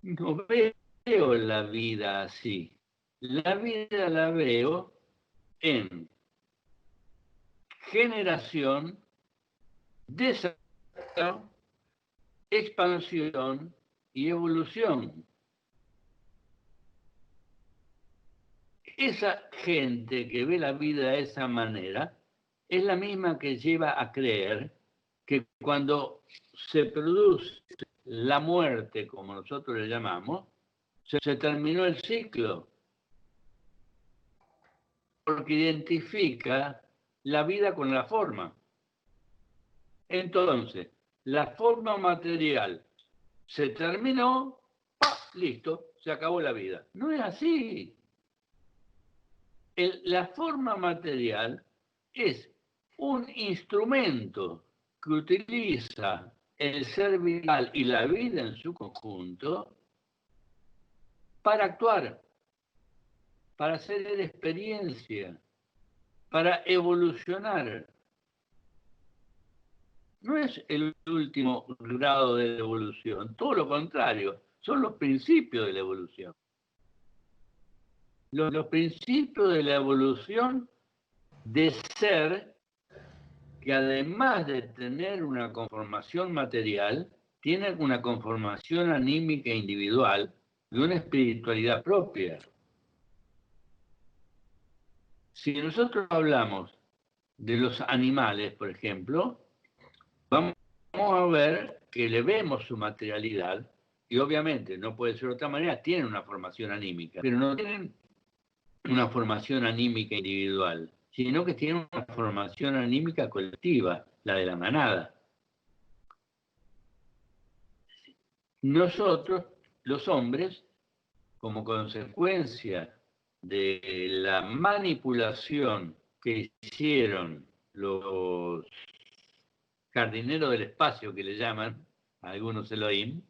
no veo la vida así. La vida la veo en generación, desarrollo, expansión y evolución. Esa gente que ve la vida de esa manera es la misma que lleva a creer que cuando se produce la muerte, como nosotros le llamamos, se terminó el ciclo, porque identifica la vida con la forma. Entonces, la forma material se terminó, ¡pah! Listo, se acabó la vida. No es así. La forma material es un instrumento que utiliza el ser vital y la vida en su conjunto para actuar, para hacer experiencia, para evolucionar. No es el último grado de la evolución, todo lo contrario, son los principios de la evolución. Los principios de la evolución de ser que además de tener una conformación material, tiene una conformación anímica individual y una espiritualidad propia. Si nosotros hablamos de los animales, por ejemplo, vamos a ver que le vemos su materialidad y obviamente no puede ser de otra manera, tienen una formación anímica, pero no tienen una formación anímica individual, sino que tienen una formación anímica colectiva, la de la manada. Nosotros, los hombres, como consecuencia de la manipulación que hicieron los jardineros del espacio, que le llaman, a algunos Elohim,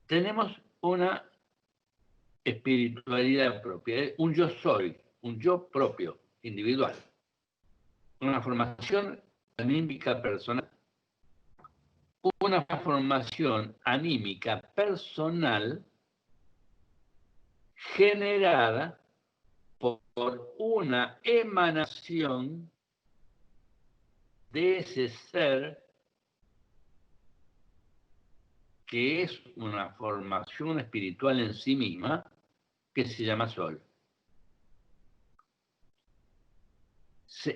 tenemos una espiritualidad propia, un yo soy, un yo propio, individual, una formación anímica personal, una formación anímica personal generada por una emanación de ese ser que es una formación espiritual en sí misma, que se llama Sol.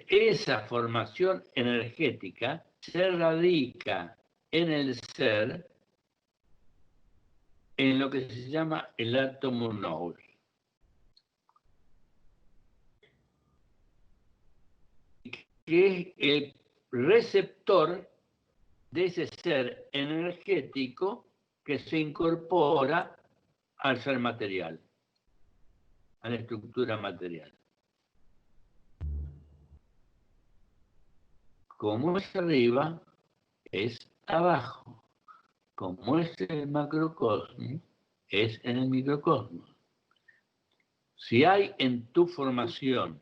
Esa formación energética se radica en el ser, en lo que se llama el átomo nous. Que es el receptor de ese ser energético que se incorpora al ser material, a la estructura material. Como es arriba, es abajo. Como es el macrocosmos, es en el microcosmos. Si hay en tu formación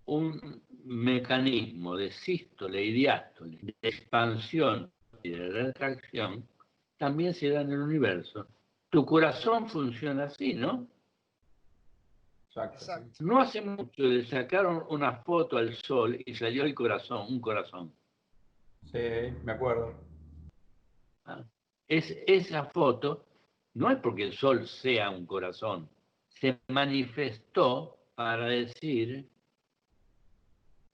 un mecanismo de sístole y diástole, de expansión y de retracción, también se da en el universo. Tu corazón funciona así, ¿no? Exacto. No hace mucho le sacaron una foto al sol y salió el corazón, un corazón. Sí, me acuerdo. Esa foto no es porque el sol sea un corazón, se manifestó para decir,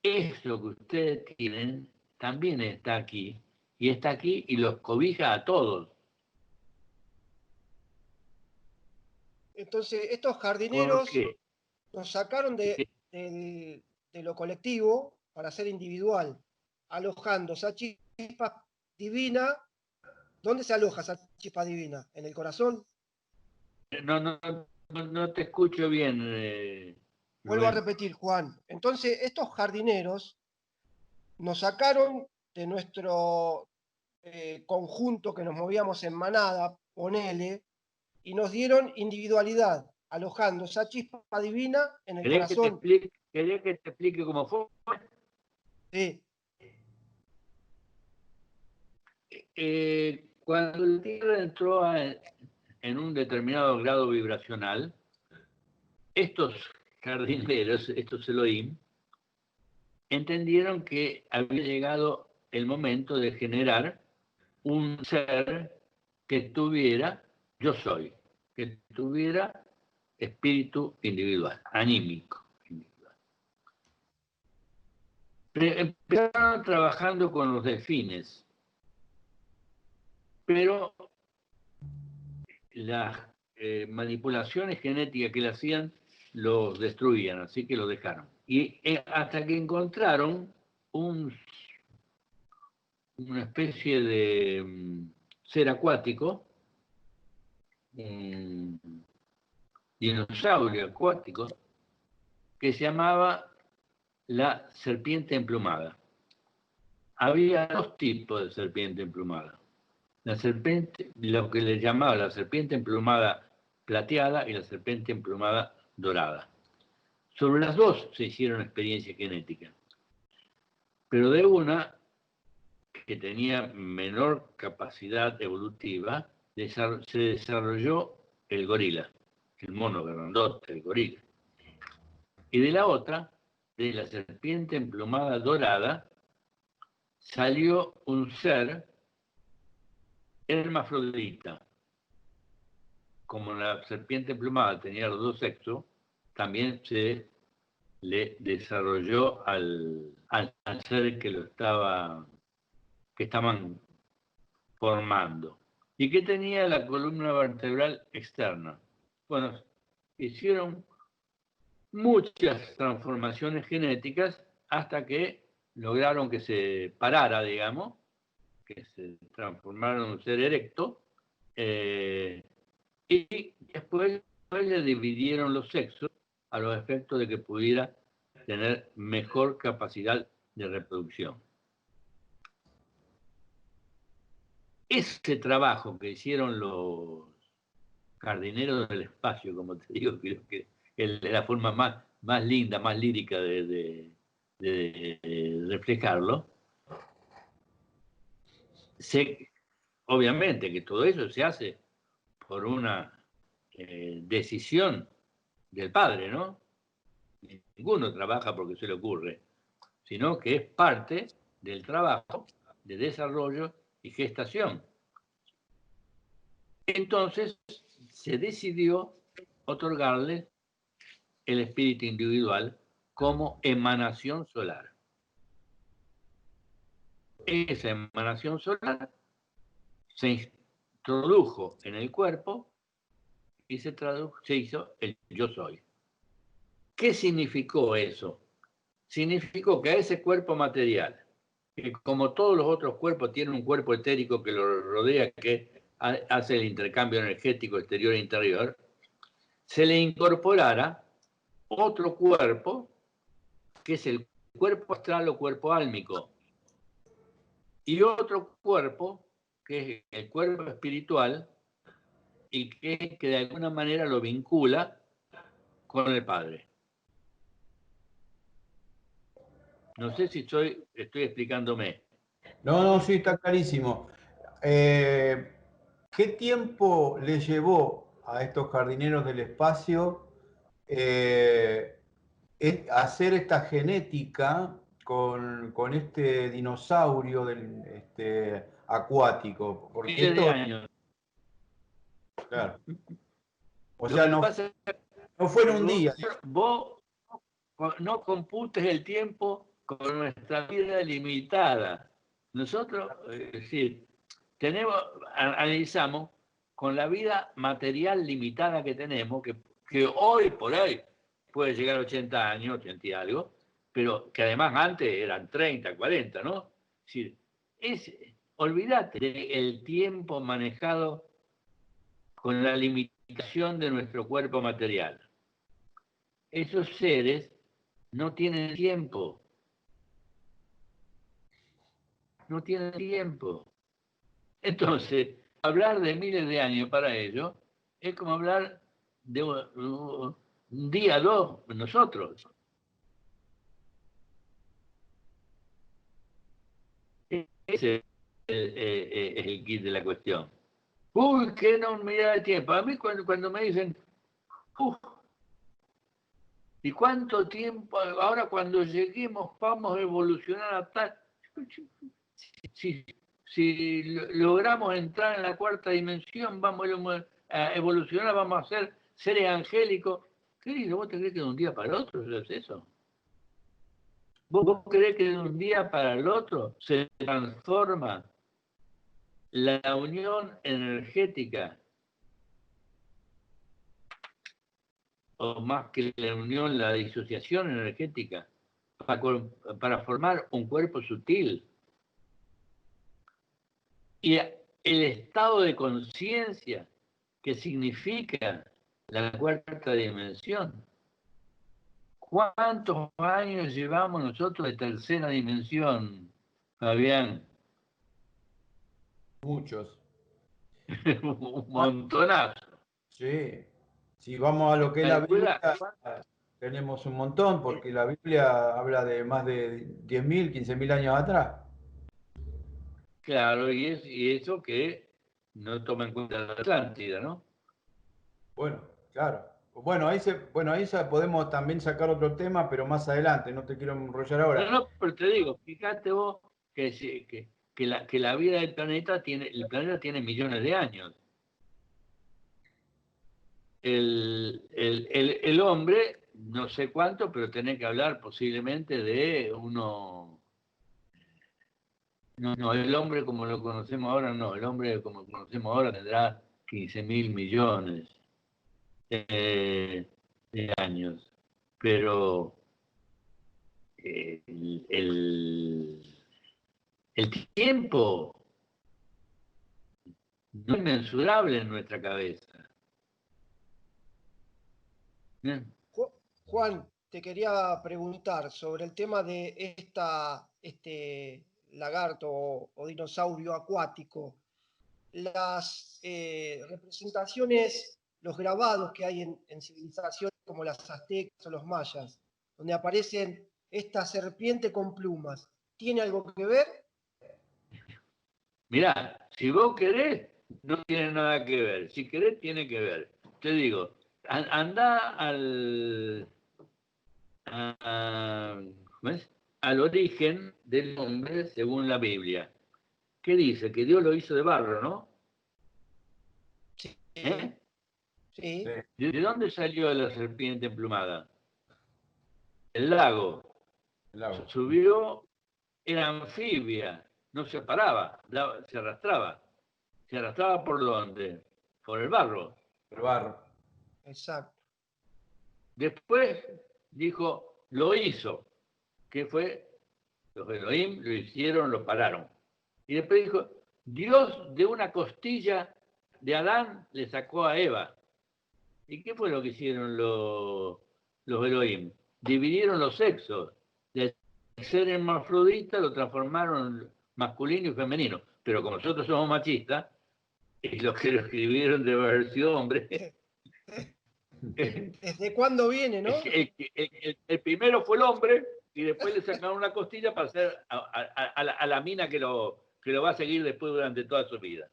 eso que ustedes tienen también está aquí, y los cobija a todos. Entonces, estos ¿Por jardineros qué? nos sacaron de lo colectivo para ser individual, alojando esa chispa divina. ¿Dónde se aloja esa chispa divina? ¿En el corazón? No te escucho bien, Vuelvo a Rubén. repetir, Juan. Entonces, estos jardineros nos sacaron de nuestro conjunto que nos movíamos en manada, ponele, y nos dieron individualidad, alojando esa chispa divina en el corazón. ¿Querés que te explique cómo fue? Sí, Cuando la Tierra entró en un determinado grado vibracional, estos jardineros, estos Elohim, entendieron que había llegado el momento de generar un ser que tuviera yo soy, que tuviera espíritu individual, anímico individual. Empezaron trabajando con los delfines, pero las manipulaciones genéticas que le hacían los destruían, así que lo dejaron. Y hasta que encontraron una especie de ser acuático, un dinosaurio acuático, que se llamaba la serpiente emplumada. Había dos tipos de serpiente emplumada. La serpiente, lo que le llamaba la serpiente emplumada plateada y la serpiente emplumada dorada. Sobre las dos se hicieron experiencias genéticas, pero de una que tenía menor capacidad evolutiva, se desarrolló el gorila, el mono grandote, el gorila. Y de la otra, de la serpiente emplumada dorada, salió un ser hermafrodita. Como la serpiente emplumada tenía los dos sexos, también se le desarrolló al ser que estaban formando. ¿Y que tenía la columna vertebral externa? Bueno, hicieron muchas transformaciones genéticas hasta que lograron que se parara, digamos, que se transformara en un ser erecto, y después le dividieron los sexos a los efectos de que pudiera tener mejor capacidad de reproducción. Ese trabajo que hicieron los jardineros del espacio, como te digo, creo que es la forma más linda, más lírica de reflejarlo. Obviamente que todo eso se hace por una decisión del padre, ¿no? Ninguno trabaja porque se le ocurre, sino que es parte del trabajo de desarrollo y gestación. Entonces se decidió otorgarle el espíritu individual como emanación solar. Esa emanación solar se introdujo en el cuerpo y se hizo el yo soy. ¿Qué significó eso? Significó que a ese cuerpo material, que como todos los otros cuerpos tiene un cuerpo etérico que lo rodea, que hace el intercambio energético exterior e interior, se le incorporara otro cuerpo, que es el cuerpo astral o cuerpo álmico, y otro cuerpo, que es el cuerpo espiritual, y que de alguna manera lo vincula con el Padre. No sé si estoy explicándome. No, sí, está clarísimo. ¿Qué tiempo le llevó a estos jardineros del espacio hacer esta genética con este dinosaurio acuático? Porque Miles de esto, años. claro, o Lo sea, que no, pasa es no fue en que un día. vos no computes el tiempo con nuestra vida limitada. Nosotros, es decir, analizamos con la vida material limitada que tenemos, que hoy por hoy puede llegar a 80 años, 80 y algo, pero que además antes eran 30, 40, ¿no? Es decir, olvídate del tiempo manejado con la limitación de nuestro cuerpo material. Esos seres no tienen tiempo. No tienen tiempo. Entonces, hablar de miles de años para ellos es como hablar de un día, dos, nosotros. Ese es el kit de la cuestión. Uy, qué enormidad de tiempo. A mí cuando me dicen, uff, ¿y cuánto tiempo? Ahora cuando lleguemos vamos a evolucionar a tal... Si logramos entrar en la cuarta dimensión, vamos a evolucionar, vamos a ser seres angélicos. Querido, ¿vos te crees que de un día para el otro es eso? ¿Vos crees que de un día para el otro se transforma la unión energética, o más que la unión, la disociación energética, para formar un cuerpo sutil? Y el estado de conciencia que significa la cuarta dimensión. ¿Cuántos años llevamos nosotros de tercera dimensión, Fabián? Muchos. Un montonazo. Sí. Si vamos a lo que es la Biblia, Calcula. tenemos un montón, porque la Biblia habla de más de 10.000, 15.000 años atrás. Claro, y eso que no toma en cuenta la Atlántida, ¿no? Bueno, claro. Bueno, ahí podemos también sacar otro tema, pero más adelante, no te quiero enrollar No, ahora. no, pero te digo, fíjate vos que la vida del planeta el planeta tiene millones de años. El hombre, no sé cuánto, pero tenés que hablar posiblemente de uno. No, el hombre como lo conocemos ahora, no. El hombre como lo conocemos ahora tendrá 15.000 millones de años. Pero el tiempo no es mensurable en nuestra cabeza. ¿Bien? Juan, te quería preguntar sobre el tema de este lagarto o dinosaurio acuático. Las representaciones, los grabados que hay en civilizaciones como las aztecas o los mayas, donde aparecen esta serpiente con plumas, ¿tiene algo que ver? Mirá, si vos querés, no tiene nada que ver. Si querés, tiene que ver. Te digo, anda ¿ves? Al origen del hombre según la Biblia. ¿Qué dice? Que Dios lo hizo de barro, ¿no? Sí, ¿Eh? sí, ¿De dónde salió la serpiente emplumada? El lago. El agua. Subió, era anfibia, no se paraba, se arrastraba. ¿Se arrastraba por dónde? Por el barro. El barro. exacto. Después dijo, lo hizo, que fue, los Elohim lo hicieron, lo pararon. Y después dijo, Dios de una costilla de Adán le sacó a Eva. ¿Y qué fue lo que hicieron los Elohim? Dividieron los sexos. De ser hermafrodita lo transformaron en masculino y femenino. Pero como nosotros somos machistas, y los que lo escribieron debe haber sido hombre. ¿Desde cuándo viene, no? El primero fue el hombre y después le sacaron una costilla para hacer a la mina que lo va a seguir después durante toda su vida.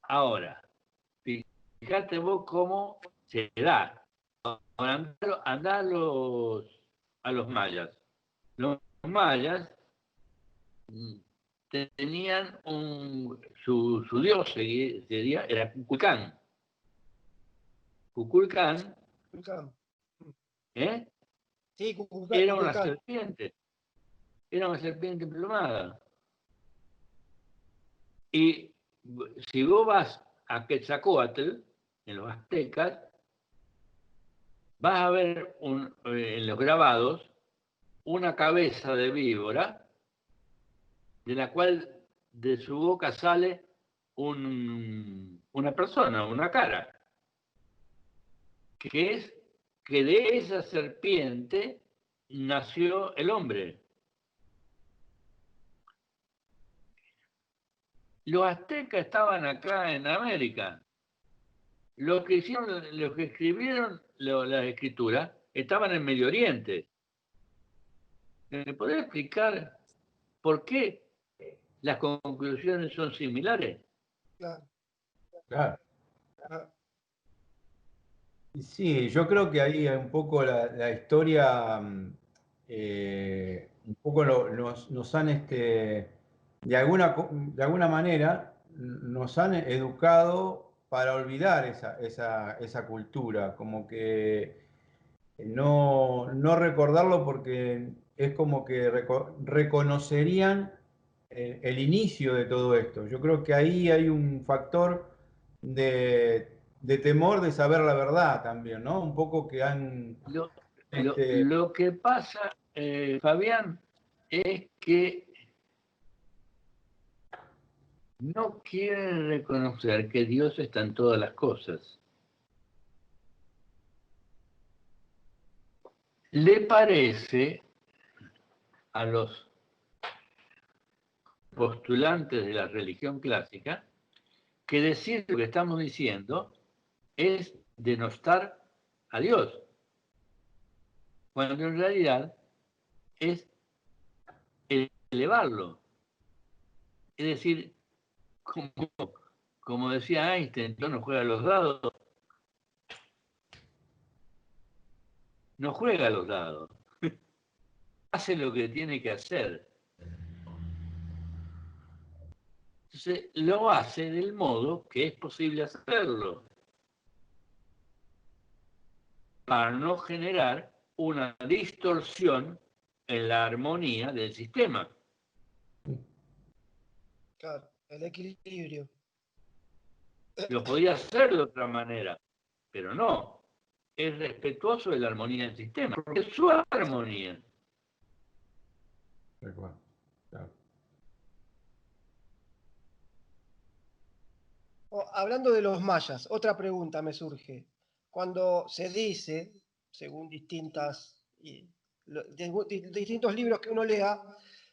Ahora, fíjate vos cómo se da. Andá a los mayas. Los mayas tenían su dios, era Kukulcán. Kukulcán, ¿eh? Sí, Era una serpiente emplumada. Y si vos vas a Quetzalcóatl, en los aztecas, vas a ver en los grabados una cabeza de víbora, de la cual de su boca sale una persona, una cara, que es que de esa serpiente nació el hombre. Los aztecas estaban acá en América. Los que escribieron las escrituras estaban en Medio Oriente. ¿Me podés explicar por qué las conclusiones son similares? Claro. Claro. Sí, yo creo que ahí un poco la historia, un poco nos han, de alguna manera, nos han educado para olvidar esa cultura, como que no recordarlo porque es como que reconocerían el inicio de todo esto. Yo creo que ahí hay un factor de temor de saber la verdad también, ¿no? Un poco que han... Lo que pasa, Fabián, es que no quieren reconocer que Dios está en todas las cosas. Le parece a los postulantes de la religión clásica que decir lo que estamos diciendo es denostar a Dios, cuando en realidad es elevarlo. Es decir, como decía Einstein, Dios no juega a los dados. No juega a los dados. Hace lo que tiene que hacer. Entonces, lo hace del modo que es posible hacerlo, para no generar una distorsión en la armonía del sistema. Claro, el equilibrio. Lo podía hacer de otra manera, pero no. Es respetuoso de la armonía del sistema, porque es su armonía. Claro. Hablando de los mayas, otra pregunta me surge. Cuando se dice, según distintos libros que uno lea,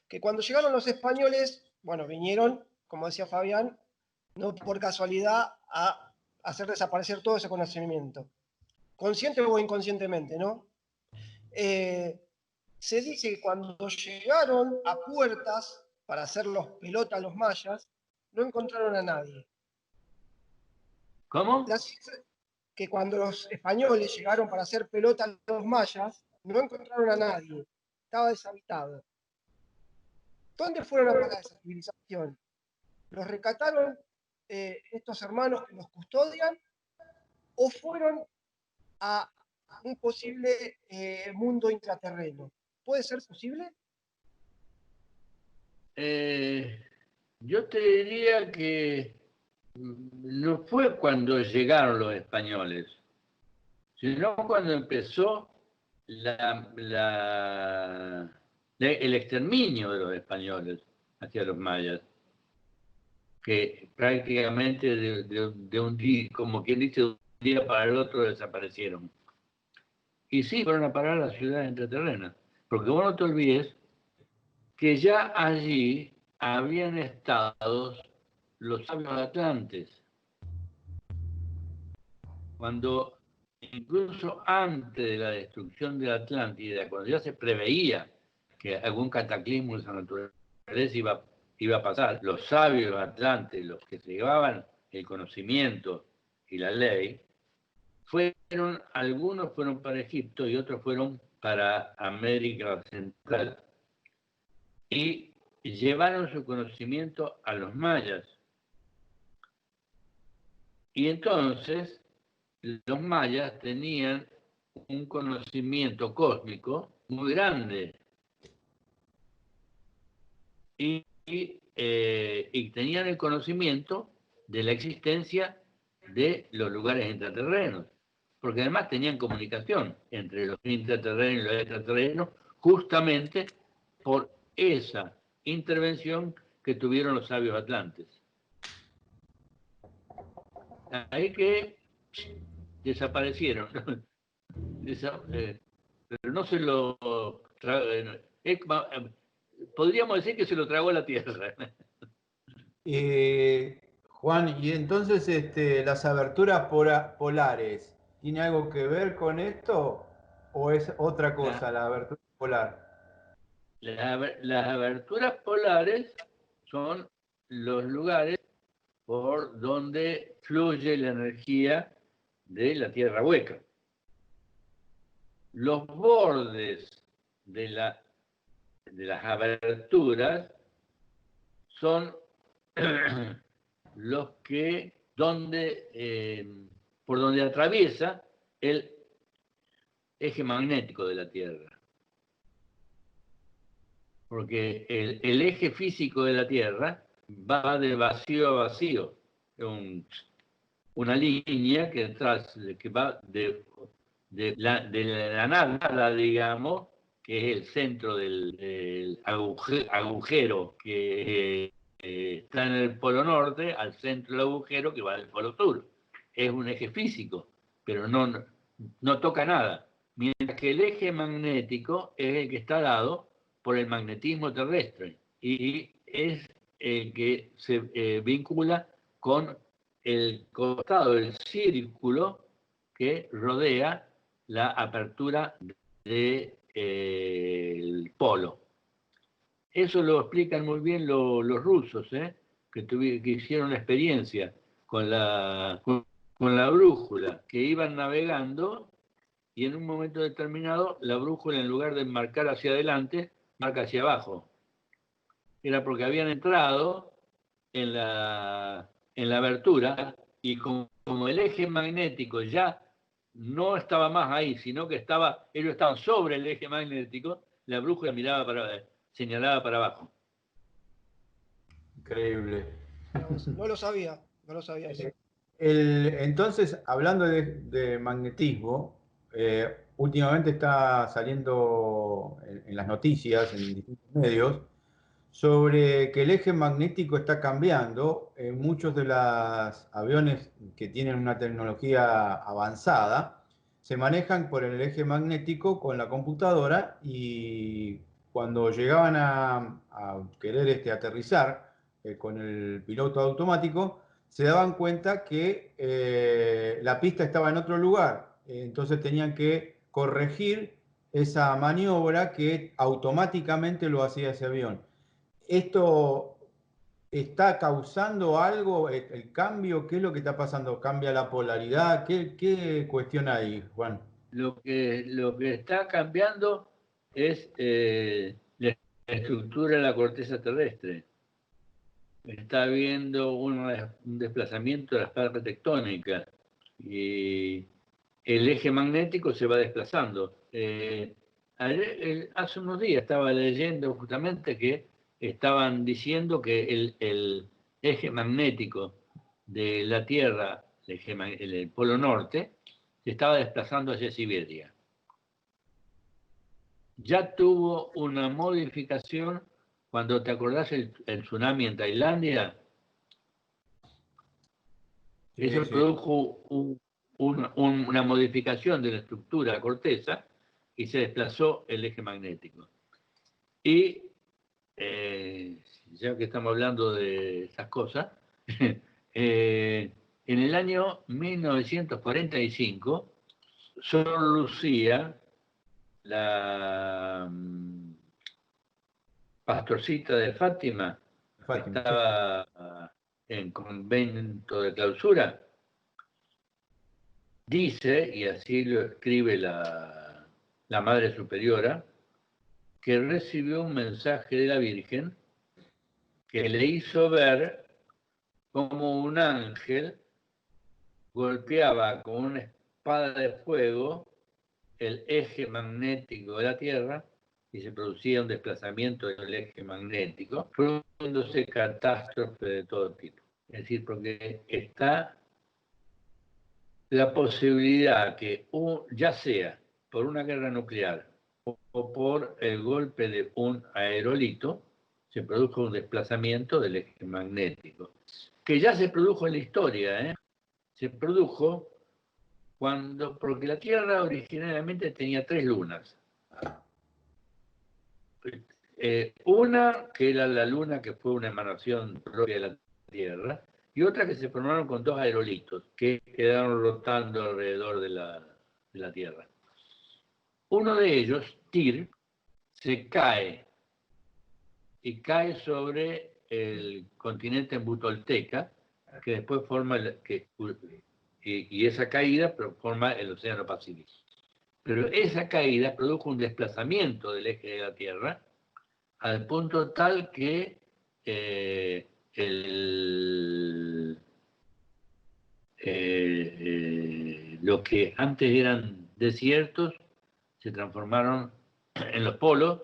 que cuando llegaron los españoles, bueno, vinieron, como decía Fabián, no por casualidad a hacer desaparecer todo ese conocimiento, consciente o inconscientemente, ¿no? Se dice que cuando llegaron a Puertas para hacerlos pelota a los mayas, no encontraron a nadie. ¿Cómo? Que cuando los españoles llegaron para hacer pelota a los mayas, no encontraron a nadie. Estaba deshabitado. ¿Dónde fueron a parar esa civilización? ¿Los rescataron estos hermanos que los custodian? ¿O fueron a un posible mundo intraterreno? ¿Puede ser posible? Yo te diría que no fue cuando llegaron los españoles, sino cuando empezó el exterminio de los españoles hacia los mayas, que prácticamente de un día, como quien dice, de un día para el otro desaparecieron. Y sí, fueron a parar a la ciudad intraterrena, porque vos no te olvides que ya allí habían estado los sabios atlantes, cuando incluso antes de la destrucción de la Atlántida, cuando ya se preveía que algún cataclismo de esa naturaleza iba a pasar, los sabios atlantes, los que se llevaban el conocimiento y la ley, algunos fueron para Egipto y otros fueron para América Central. Y llevaron su conocimiento a los mayas. Y entonces los mayas tenían un conocimiento cósmico muy grande y tenían el conocimiento de la existencia de los lugares intraterrenos, porque además tenían comunicación entre los intraterrenos y los extraterrenos justamente por esa intervención que tuvieron los sabios atlantes. Ahí que desaparecieron. Pero no se lo podríamos decir que se lo tragó la Tierra. Juan, y entonces las aberturas polares, ¿tiene algo que ver con esto o es otra cosa la abertura polar? Las aberturas polares son los lugares por donde fluye la energía de la Tierra hueca. Los bordes de las aberturas son los que por donde atraviesa el eje magnético de la Tierra. Porque el eje físico de la Tierra va de vacío a vacío. Una línea que va de la nada, digamos, que es el centro del agujero que está en el polo norte, al centro del agujero que va del polo sur. Es un eje físico, pero no toca nada. Mientras que el eje magnético es el que está dado por el magnetismo terrestre y es el que se vincula con el costado del círculo que rodea la apertura del polo. Eso lo explican muy bien los rusos, que hicieron la experiencia con la brújula, que iban navegando y en un momento determinado la brújula, en lugar de marcar hacia adelante, marca hacia abajo. Era porque habían entrado en la abertura y como el eje magnético ya no estaba más ahí, sino que ellos estaban sobre el eje magnético, la brújula señalaba para abajo. Increíble. No lo sabía eso. Entonces, hablando de magnetismo, últimamente está saliendo en las noticias, en distintos medios, sobre que el eje magnético está cambiando. Muchos de los aviones que tienen una tecnología avanzada se manejan por el eje magnético con la computadora y cuando llegaban a querer aterrizar con el piloto automático, se daban cuenta que la pista estaba en otro lugar. Entonces tenían que corregir esa maniobra que automáticamente lo hacía ese avión. ¿Esto está causando algo, el cambio? ¿Qué es lo que está pasando? ¿Cambia la polaridad? ¿Qué cuestión hay, Juan? Lo que está cambiando es la estructura de la corteza terrestre. Está habiendo un desplazamiento de las placas tectónicas y el eje magnético se va desplazando. Hace unos días estaba leyendo justamente que estaban diciendo que el eje magnético de la Tierra, el polo norte, se estaba desplazando hacia Siberia. Ya tuvo una modificación cuando te acordás el tsunami en Tailandia. Sí, Eso sí. produjo una modificación de la estructura de la corteza y se desplazó el eje magnético. Y ya que estamos hablando de esas cosas, en el año 1945, Sor Lucía, la pastorcita de Fátima, que estaba en convento de clausura, Dice, y así lo escribe la Madre Superiora, que recibió un mensaje de la Virgen que le hizo ver como un ángel golpeaba con una espada de fuego el eje magnético de la Tierra y se producía un desplazamiento del eje magnético, produciéndose catástrofes de todo tipo. Es decir, porque está la posibilidad que ya sea por una guerra nuclear o por el golpe de un aerolito, se produzca un desplazamiento del eje magnético, que ya se produjo en la historia, ¿eh? Se produjo porque la Tierra originalmente tenía 3 lunas. Una que era la luna, que fue una emanación propia de la Tierra, y otra que se formaron con 2 aerolitos que quedaron rotando alrededor de la Tierra. Uno de ellos, Tir, se cae y cae sobre el continente butolteca, que después forma y esa caída forma el Océano Pacífico. Pero esa caída produjo un desplazamiento del eje de la Tierra al punto tal que lo que antes eran desiertos se transformaron en los polos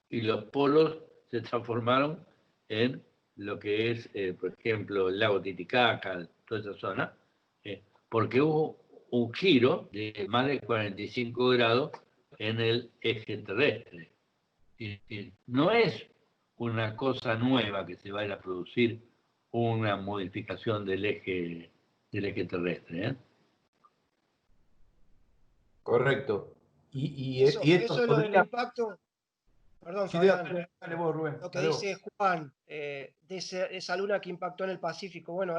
y los polos se transformaron en lo que es, por ejemplo, el lago Titicaca, toda esa zona, porque hubo un giro de más de 45 grados en el eje terrestre. Y no es una cosa nueva que se vaya a producir una modificación del eje terrestre, ¿eh? Correcto. Y esto Eso es lo del podría... impacto. Perdón, Sí, Fabián. dale vos, Rubén. Lo que Dale vos. dice Juan, de esa luna que impactó en el Pacífico, bueno,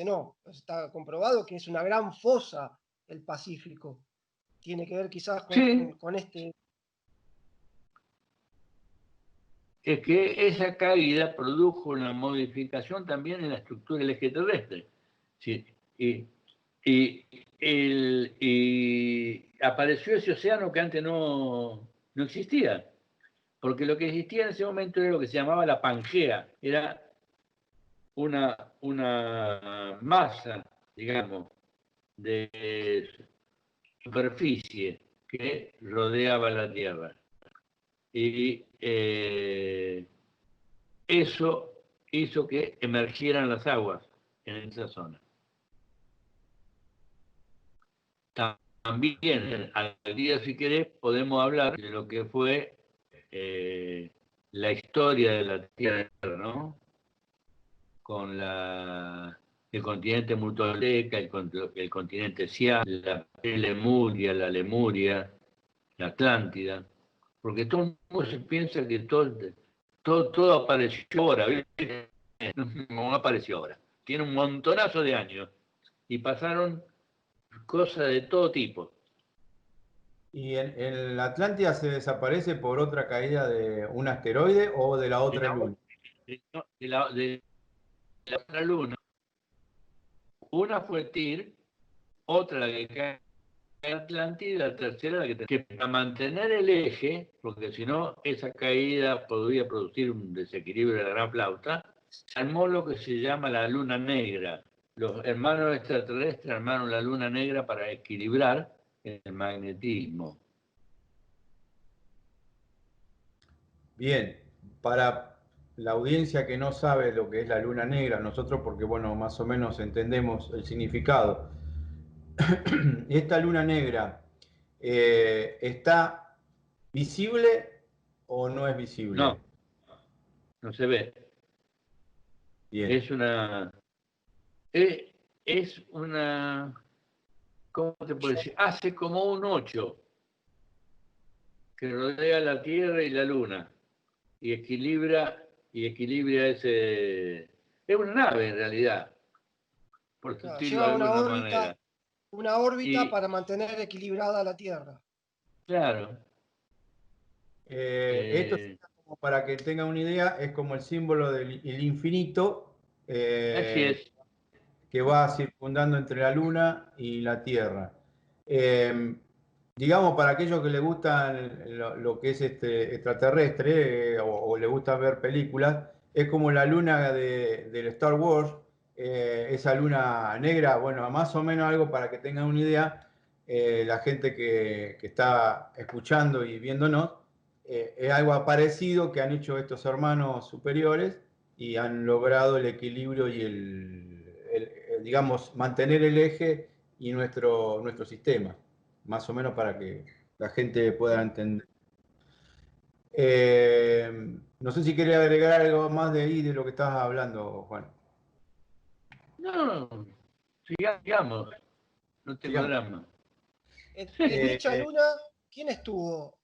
no, está comprobado que es una gran fosa el Pacífico. Tiene que ver quizás Sí, con este. es que esa caída produjo una modificación también en la estructura del eje terrestre. Sí, y apareció ese océano que antes no existía, porque lo que existía en ese momento era lo que se llamaba la Pangea, era una masa, digamos, de superficie que rodeaba la Tierra. Y eso hizo que emergieran las aguas en esa zona. También, al día, si querés, podemos hablar de lo que fue la historia de la Tierra, ¿no? Con el continente Mutolteca, el continente Siam, la Lemuria, la Lemuria, la Atlántida, porque todo el mundo se piensa que todo apareció ahora, ¿viste? No apareció ahora. Tiene un montonazo de años y pasaron cosas de todo tipo. ¿Y en la Atlántida se desaparece por otra caída de un asteroide o de la otra luna? De la otra luna. Una fue Tir, otra la que cae en Atlántida y la tercera la que para mantener el eje, porque si no esa caída podría producir un desequilibrio de la gran flauta, se armó lo que se llama la luna negra. Los hermanos extraterrestres armaron la luna negra para equilibrar el magnetismo. Bien, para la audiencia que no sabe lo que es la luna negra, nosotros porque, bueno, más o menos entendemos el significado. ¿Esta luna negra está visible o no es visible? No, no se ve. Bien. Es una, ¿cómo te puedo decir? Hace como un 8 que rodea la Tierra y la Luna y equilibra ese. Es una nave en realidad, por decirlo de Lleva alguna manera. una órbita Y para mantener equilibrada la Tierra. claro, Esto, como para que tenga una idea, es como el símbolo del el infinito, así es. que va circundando entre la Luna y la Tierra. Digamos, para aquellos que les gustan lo que es extraterrestre o le gusta ver películas, es como la luna del Star Wars, esa luna negra, bueno, más o menos algo para que tengan una idea, la gente que está escuchando y viéndonos, es algo parecido que han hecho estos hermanos superiores y han logrado el equilibrio y digamos, mantener el eje y nuestro sistema, más o menos para que la gente pueda entender. No sé si quería agregar algo más de ahí de lo que estabas hablando, Juan. No, sigamos, no tengo Sigamos. drama. En dicha luna, ¿quién estuvo?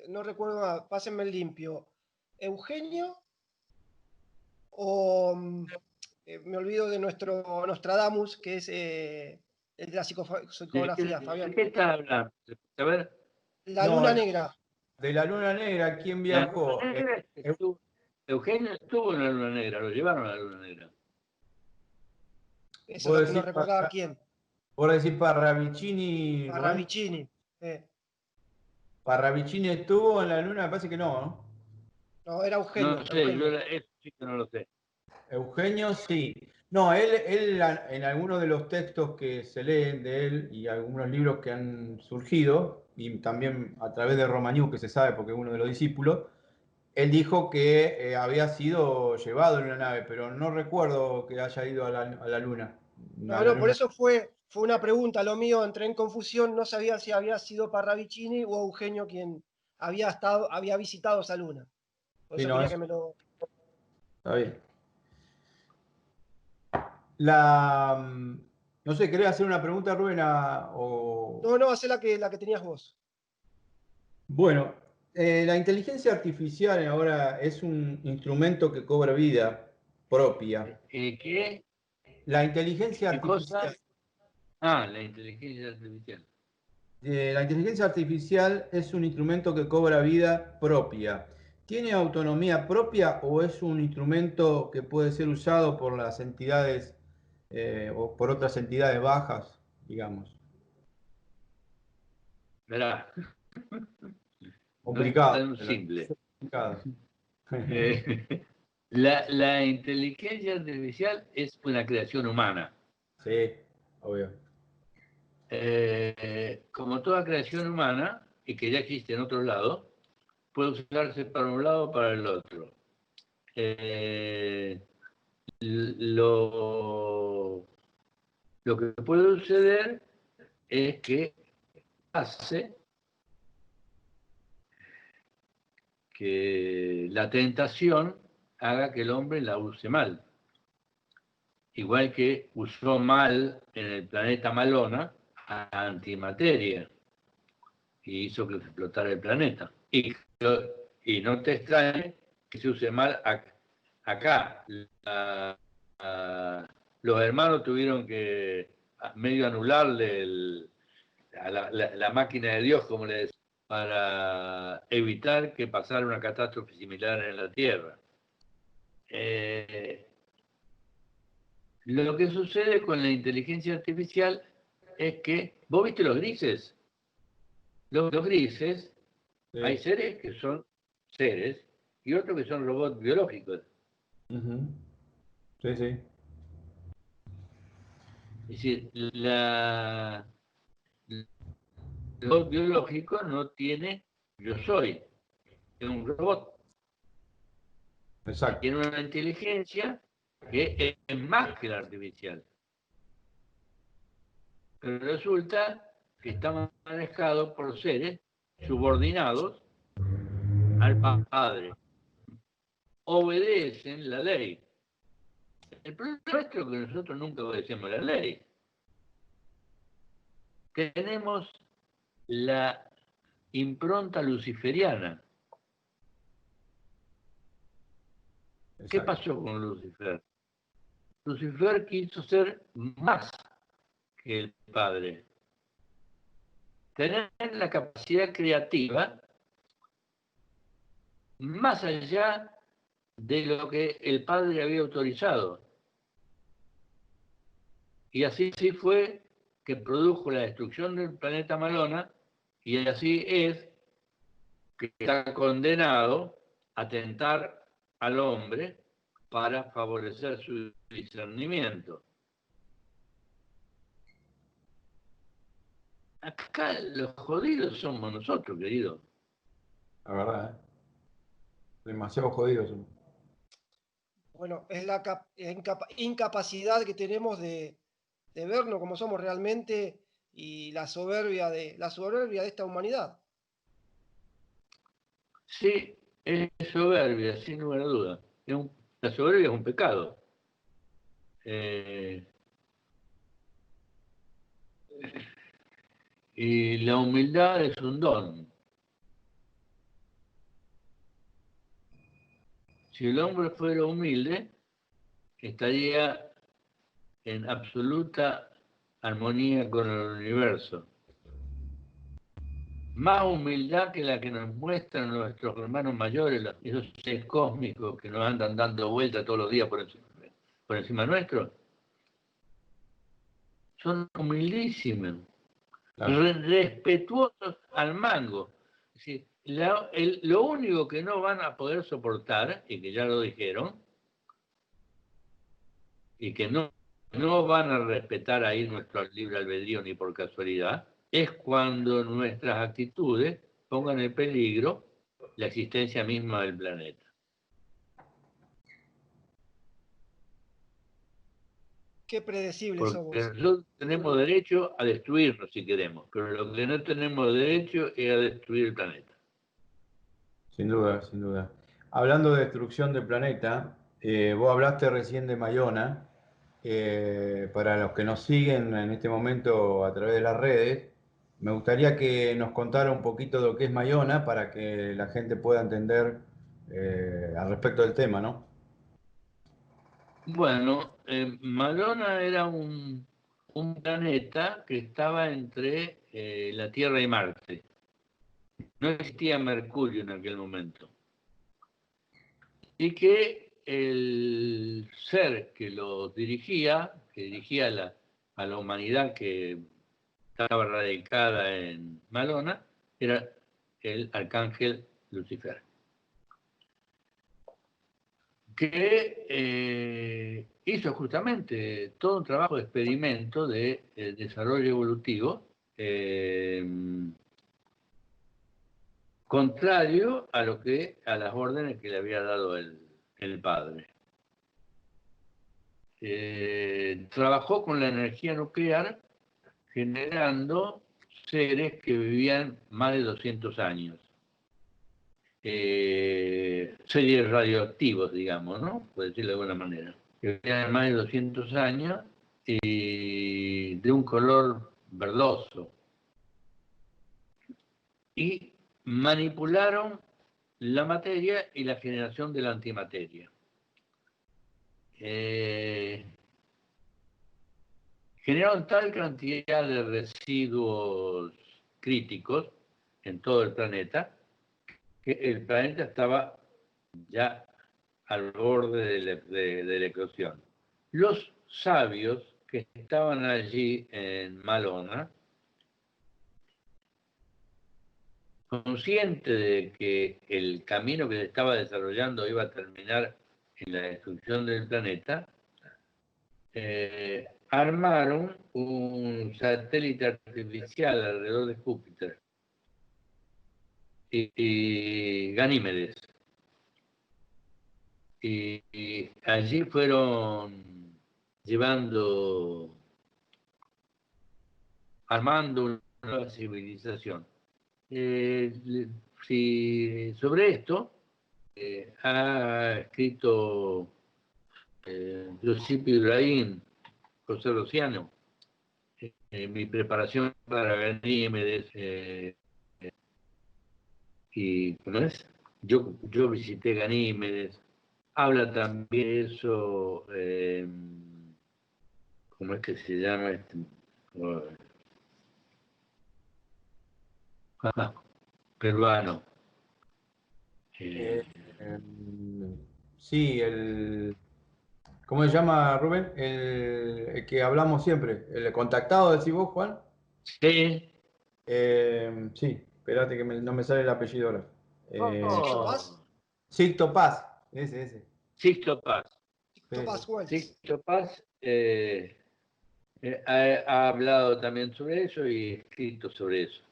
No recuerdo, pásenme el limpio. ¿Eugenio? O me olvido de nuestro Nostradamus, que es el de la psicografía, Fabián. ¿De qué estás hablando? A ver. La luna negra. De la luna negra, ¿quién viajó? La luna negra Eugenio estuvo en la luna negra, lo llevaron a la luna negra. Eso es lo que no recordaba quién. Por decir Parravicini. Parravicini. Parravicini estuvo en la luna, me parece que no, ¿no? No, era Eugenio. No sé, Eugenio. Eso sí que no lo sé. Eugenio sí. No, él en algunos de los textos que se leen de él y algunos libros que han surgido, y también a través de Romagnoux, que se sabe porque es uno de los discípulos, él dijo que había sido llevado en una nave, pero no recuerdo que haya ido a la Luna. No, por eso fue una pregunta. Lo mío, entré en confusión, no sabía si había sido Parravicini o Eugenio quien había visitado esa luna. Por eso quería que me lo... Está bien. No sé, ¿querés hacer una pregunta, Rubén? No, hacé la que tenías vos. Bueno, la inteligencia artificial ahora es un instrumento que cobra vida propia. ¿Qué? La inteligencia artificial. La inteligencia artificial. La inteligencia artificial es un instrumento que cobra vida propia. ¿Tiene autonomía propia o es un instrumento que puede ser usado por las entidades o por otras entidades bajas, digamos? Verá. Complicado. No es tan simple. Complicado. La inteligencia artificial es una creación humana. Sí, obvio. Como toda creación humana, y que ya existe en otros lados, puede usarse para un lado o para el otro. Lo que puede suceder es que hace que la tentación haga que el hombre la use mal. Igual que usó mal en el planeta Malona a antimateria y hizo que explotara el planeta. Y no te extrañe que se use mal acá. Los hermanos tuvieron que medio anularle a la máquina de Dios, como le decía, para evitar que pasara una catástrofe similar en la Tierra. Lo que sucede con la inteligencia artificial es que, ¿vos viste los grises? Los grises, sí. Hay seres que son seres y otros que son robots biológicos. Sí, sí. Es decir, el robot biológico no tiene yo soy, es un robot. Exacto. Tiene una inteligencia que es más que la artificial. Pero resulta que está manejado por seres subordinados al padre. Obedecen la ley. El problema es que nosotros nunca obedecemos la ley. Tenemos la impronta luciferiana. Exacto. ¿Qué pasó con Lucifer? Lucifer quiso ser más que el padre. Tener la capacidad creativa más allá de lo que el padre había autorizado. Y así fue que produjo la destrucción del planeta Malona, y así es que está condenado a tentar al hombre para favorecer su discernimiento. Acá los jodidos somos nosotros, querido. La verdad, ¿eh? Demasiado jodidos. Bueno, es la incapacidad que tenemos de vernos como somos realmente y la soberbia de esta humanidad. Sí, es soberbia, sin lugar a duda. La soberbia es un pecado. Y la humildad es un don. Si el hombre fuera humilde, estaría en absoluta armonía con el universo. Más humildad que la que nos muestran nuestros hermanos mayores, esos seres cósmicos que nos andan dando vueltas todos los días por encima nuestro. Son humildísimos, Claro. respetuosos al mango. Es decir, lo único que no van a poder soportar, y que ya lo dijeron, y que no van a respetar ahí nuestro libre albedrío ni por casualidad, es cuando nuestras actitudes pongan en peligro la existencia misma del planeta. Qué predecibles Porque somos. nosotros tenemos derecho a destruirnos si queremos, pero lo que no tenemos derecho es a destruir el planeta. Sin duda, sin duda. Hablando de destrucción del planeta, vos hablaste recién de Mayona. Para los que nos siguen en este momento a través de las redes, me gustaría que nos contara un poquito de lo que es Mayona para que la gente pueda entender al respecto del tema, ¿no? Bueno, Malona era un planeta que estaba entre la Tierra y Marte. No existía Mercurio en aquel momento. Y que el ser que lo dirigía, que dirigía a la humanidad que estaba radicada en Malona, era el arcángel Lucifer, que hizo justamente todo un trabajo de experimento de desarrollo evolutivo contrario a las órdenes que le había dado el padre. Trabajó con la energía nuclear generando seres que vivían más de 200 años. Seres radioactivos, digamos, ¿no? Por decirlo de alguna manera. Que vivían más de 200 años y de un color verdoso. Y manipularon la materia y la generación de la antimateria. Generaron tal cantidad de residuos críticos en todo el planeta que el planeta estaba ya al borde de la eclosión. Los sabios que estaban allí en Malona, conscientes de que el camino que se estaba desarrollando iba a terminar en la destrucción del planeta, armaron un satélite artificial alrededor de Júpiter y Ganímedes. Y allí fueron armando una nueva civilización. Sobre esto ha escrito Giuseppe Ibrahim, José Rociano, mi preparación para Ganímedes, y ¿cómo es? Yo visité Ganímedes. Habla también eso, ¿cómo es que se llama este? Peruano. Eh, sí, ¿Cómo se llama, Rubén? El que hablamos siempre. ¿El contactado, decís vos, Juan? Sí. Sí, espérate que no me sale el apellido ahora. Sixto Paz. Sixto Paz, ese. Sixto Paz. Sixto Paz Wells. Sixto Paz ha hablado también sobre eso y escrito sobre eso.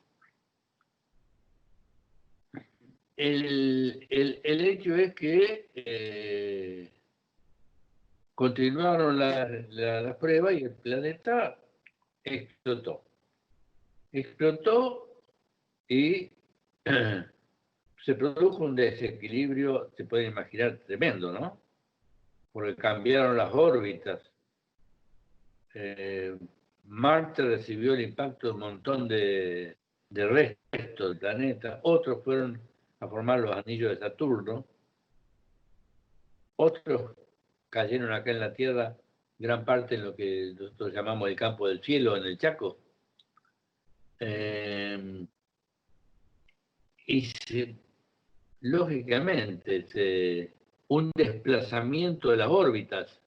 El hecho es que continuaron las pruebas y el planeta explotó. Explotó y se produjo un desequilibrio, se puede imaginar, tremendo, ¿no? Porque cambiaron las órbitas. Marte recibió el impacto de un montón de restos del planeta, otros fueron a formar los anillos de Saturno, otros cayeron acá en la Tierra, gran parte en lo que nosotros llamamos el campo del cielo, en el Chaco. Lógicamente, un desplazamiento de las órbitas.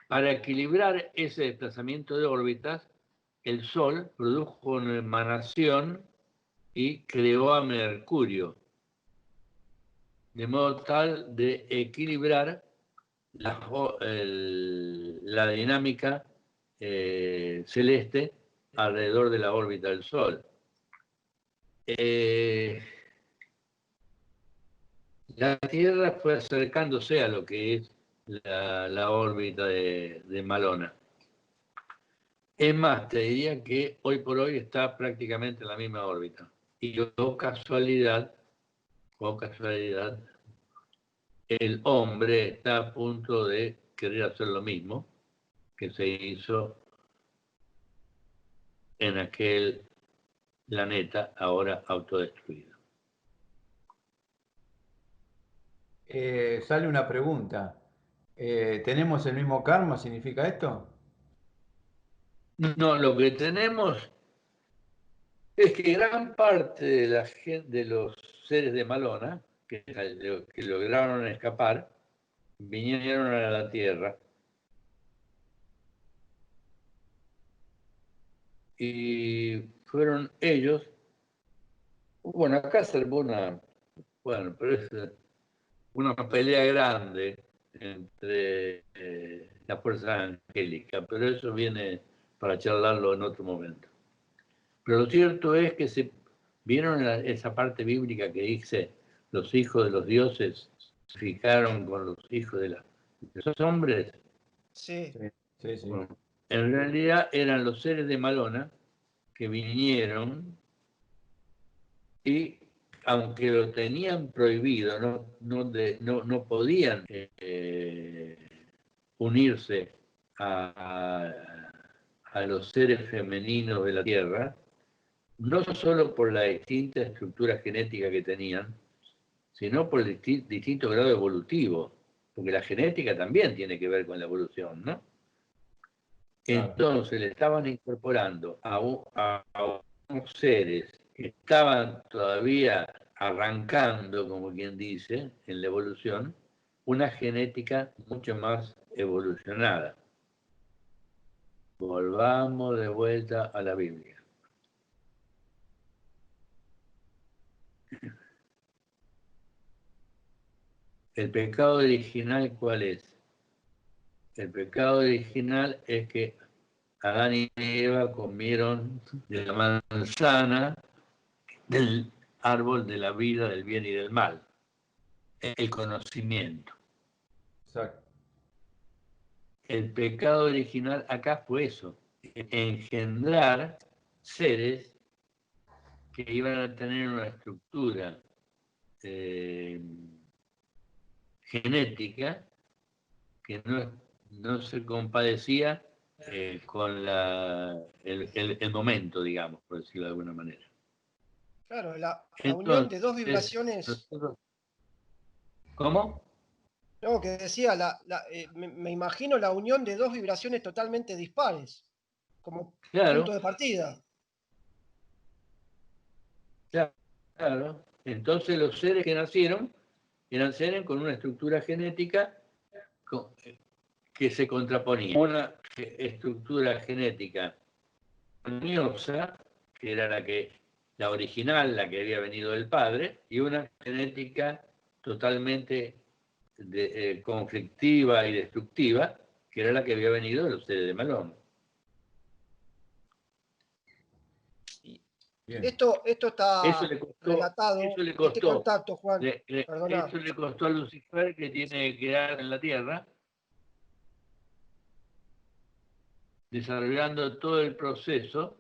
Para equilibrar ese desplazamiento de órbitas, el Sol produjo una emanación y creó a Mercurio, de modo tal de equilibrar la dinámica celeste alrededor de la órbita del Sol. La Tierra fue acercándose a lo que es la órbita de Malona. Es más, te diría que hoy por hoy está prácticamente en la misma órbita. Y por casualidad, el hombre está a punto de querer hacer lo mismo que se hizo en aquel planeta ahora autodestruido. Sale una pregunta. ¿Tenemos el mismo karma? ¿Significa esto? No, lo que tenemos es que gran parte de los seres de Malona que lograron escapar vinieron a la Tierra y fueron ellos. Bueno, acá se armó pero es una pelea grande entre las fuerzas angélicas, pero eso viene para charlarlo en otro momento. Pero lo cierto es que vieron esa parte bíblica que dice: los hijos de los dioses se fijaron con los hijos de los hombres. Sí. Bueno, en realidad eran los seres de Malona que vinieron y, aunque lo tenían prohibido, no podían unirse a los seres femeninos de la Tierra, no solo por la distinta estructura genética que tenían, sino por el distinto grado evolutivo, porque la genética también tiene que ver con la evolución, ¿no? Claro. Entonces le estaban incorporando a unos seres que estaban todavía arrancando, como quien dice, en la evolución, una genética mucho más evolucionada. Volvamos de vuelta a la Biblia. ¿El pecado original cuál es? El pecado original es que Adán y Eva comieron de la manzana del árbol de la vida, del bien y del mal. El conocimiento. Exacto. El pecado original acá fue eso: engendrar seres que iban a tener una estructura genética que no se compadecía con el momento, digamos, por decirlo de alguna manera. Claro, la Entonces, unión de dos vibraciones. ¿Cómo? No, que decía, me imagino la unión de dos vibraciones totalmente dispares, como punto de partida. Claro. Entonces los seres que nacieron eran seres con una estructura genética que se contraponía. Una estructura genética armoniosa, que era la original, la que había venido del padre, y una genética totalmente conflictiva y destructiva, que era la que había venido de los seres de Malón. Esto está relatado, este contacto, Juan. Esto le costó a Lucifer, que tiene que quedar en la tierra, desarrollando todo el proceso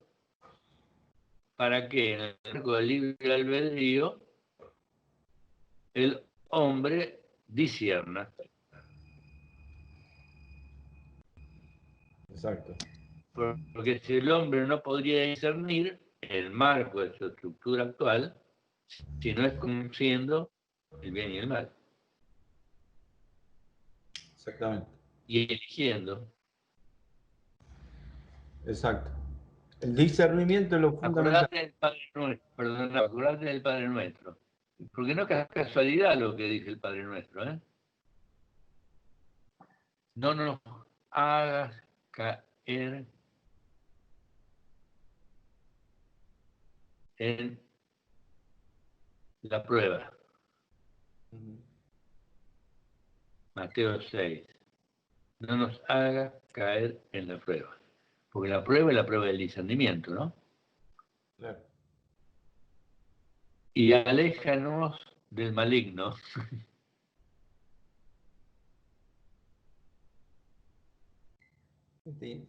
para que en el marco del libre albedrío el hombre discierna. Exacto. Porque si el hombre no podría discernir el marco de su estructura actual, si no es conociendo el bien y el mal. Exactamente. Y eligiendo. Exacto. El discernimiento es lo fundamental. Acordate del Padre Nuestro, perdón, acordate del Padre Nuestro. Porque no es casualidad lo que dice el Padre Nuestro, ¿eh? No nos hagas caer en la prueba. Mateo 6. No nos haga caer en la prueba. Porque la prueba es la prueba del discernimiento, ¿no? Claro. Y aléjanos del maligno.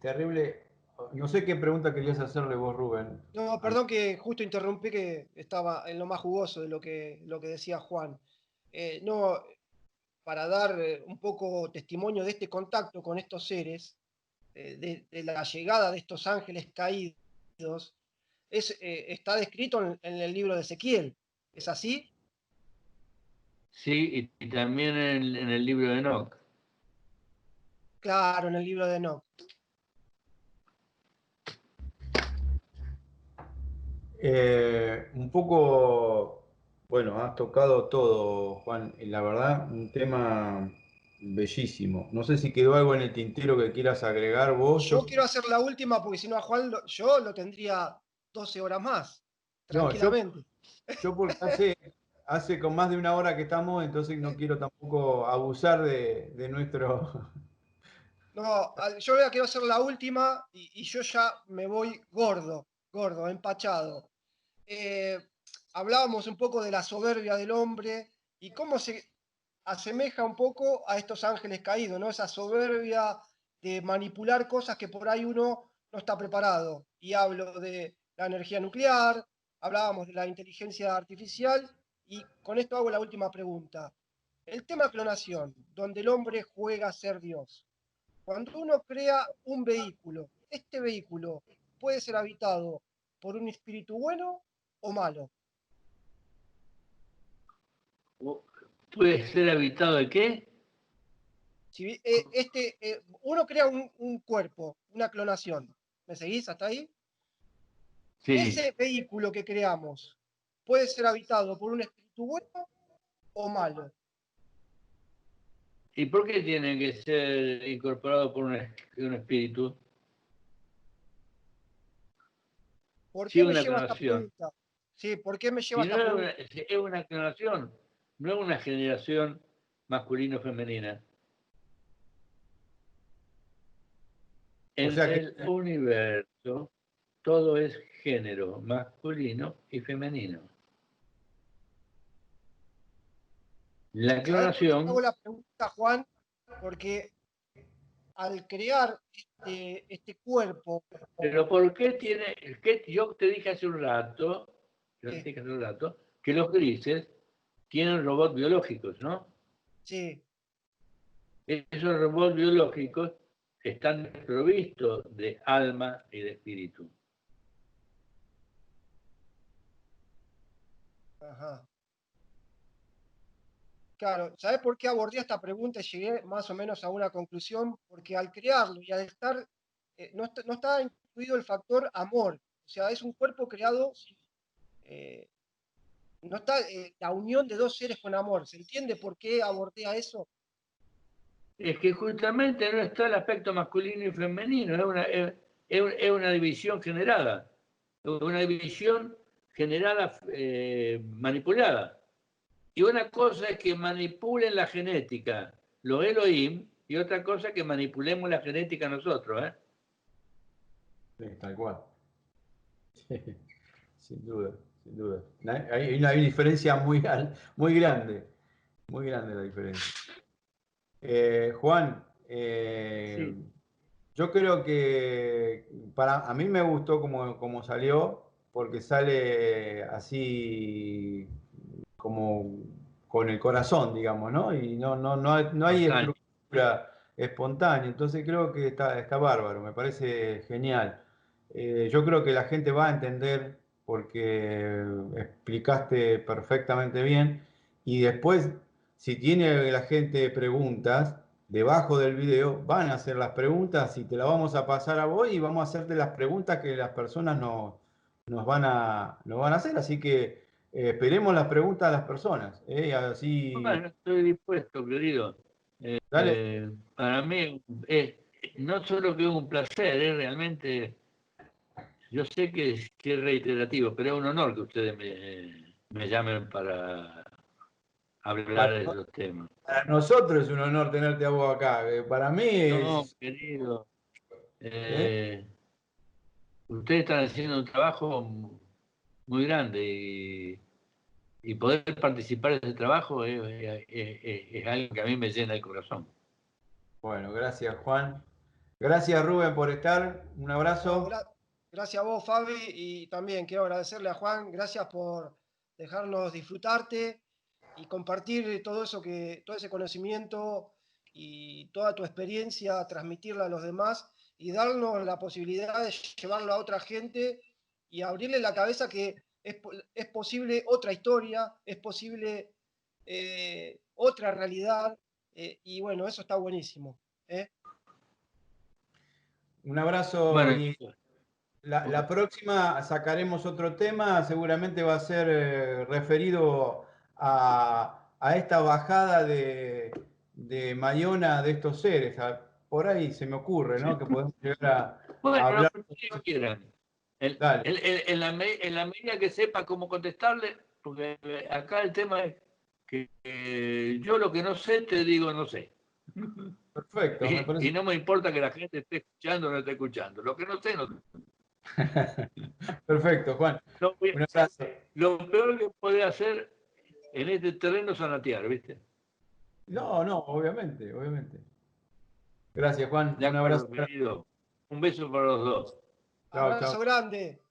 Terrible. No sé qué pregunta querías hacerle vos, Rubén. No, perdón que justo interrumpí, que estaba en lo más jugoso de lo que decía Juan. No, para dar un poco testimonio de este contacto con estos seres, de la llegada de estos ángeles caídos, está descrito en el libro de Ezequiel. ¿Es así? Sí, y también en el libro de Enoch. Claro, en el libro de Enoch. Un poco, bueno, has tocado todo, Juan, y la verdad, un tema bellísimo. No sé si quedó algo en el tintero que quieras agregar vos. Yo quiero hacer la última, porque si no a Juan yo lo tendría 12 horas más, No, tranquilamente. yo porque hace con más de una hora que estamos, entonces no quiero tampoco abusar de nuestro... No, yo quiero hacer la última y yo ya me voy gordo, empachado. Hablábamos un poco de la soberbia del hombre y cómo se asemeja un poco a estos ángeles caídos, ¿no? Esa soberbia de manipular cosas que por ahí uno no está preparado. Y hablo de la energía nuclear, hablábamos de la inteligencia artificial, y con esto hago la última pregunta. El tema clonación, donde el hombre juega a ser Dios. Cuando uno crea un vehículo, ¿este vehículo puede ser habitado por un espíritu bueno o malo? ¿Puede ser habitado de qué? Si, uno crea un cuerpo, una clonación. ¿Me seguís hasta ahí? Sí. Ese vehículo que creamos puede ser habitado por un espíritu bueno o malo. ¿Y por qué tiene que ser incorporado por un espíritu? ¿Por Sí, qué me una lleva esta clonación. pregunta? Sí, ¿por qué me lleva Si no esta pregunta? es una clonación, no es una generación masculino-femenina. O En sea que... el universo todo es género masculino y femenino. La ¿Sabés por qué te hago clonación... la pregunta, Juan? Porque al crear este cuerpo... Pero ¿por qué tiene...? Yo te dije hace un rato, que los grises tienen robots biológicos, ¿no? Sí. Esos robots biológicos están desprovistos de alma y de espíritu. Ajá. Claro, ¿sabés por qué abordé esta pregunta y llegué más o menos a una conclusión? Porque al crearlo y al estar, no está incluido el factor amor. O sea, es un cuerpo creado, eh, no está la unión de dos seres con amor. ¿Se entiende por qué abordé a eso? Es que justamente no está el aspecto masculino y femenino, es una división generada, manipulada. Y una cosa es que manipulen la genética los Elohim, y otra cosa es que manipulemos la genética nosotros, ¿eh? Sí, tal cual. Sí, sin duda, sin duda. Hay una diferencia muy grande la diferencia. Juan, Sí. yo creo que a mí me gustó como salió, porque sale así como con el corazón, digamos, ¿no? Y no hay Total. estructura espontánea, entonces creo que está bárbaro, me parece genial. Yo creo que la gente va a entender porque explicaste perfectamente bien y después, si tiene la gente preguntas, debajo del video van a hacer las preguntas y te las vamos a pasar a vos y vamos a hacerte las preguntas que las personas nos van a hacer, así que esperemos las preguntas de las personas, así, Bueno, estoy dispuesto, querido. dale. Para mí es no solo que es un placer, es realmente, yo sé que es reiterativo, pero es un honor que ustedes me llamen para hablar Para, de esos temas. para nosotros es un honor tenerte a vos acá, para mí No, es... querido, ¿eh? ustedes están haciendo un trabajo muy grande y poder participar de ese trabajo es algo que a mí me llena el corazón. Bueno, gracias Juan, gracias Rubén por estar, un No, abrazo. gracias a vos, Fabi, y también quiero agradecerle a Juan, gracias por dejarnos disfrutarte y compartir todo eso todo ese conocimiento y toda tu experiencia, transmitirla a los demás y darnos la posibilidad de llevarlo a otra gente y abrirle la cabeza que es posible otra historia, es posible otra realidad, y bueno, eso está buenísimo. ¿Eh? Un abrazo Bueno, y la próxima sacaremos otro tema, seguramente va a ser referido a esta bajada de Mayona de estos seres. Por ahí se me ocurre, ¿no? Que podemos llegar a bueno, lo hablar. que ustedes quieran. Dale, En la medida que sepa cómo contestarle, porque acá el tema es que yo lo que no sé, te digo no sé. perfecto, me parece. Y no me importa que la gente esté escuchando o no esté escuchando. Lo que no sé, no sé. Perfecto, Juan. No voy- Un abrazo. Lo peor que puede hacer en este terreno es anatear, ¿viste? No, no, obviamente, obviamente. Gracias, Juan. De Un abrazo. acuerdo, querido. Un beso para los dos. Chao, chao. Abrazo grande.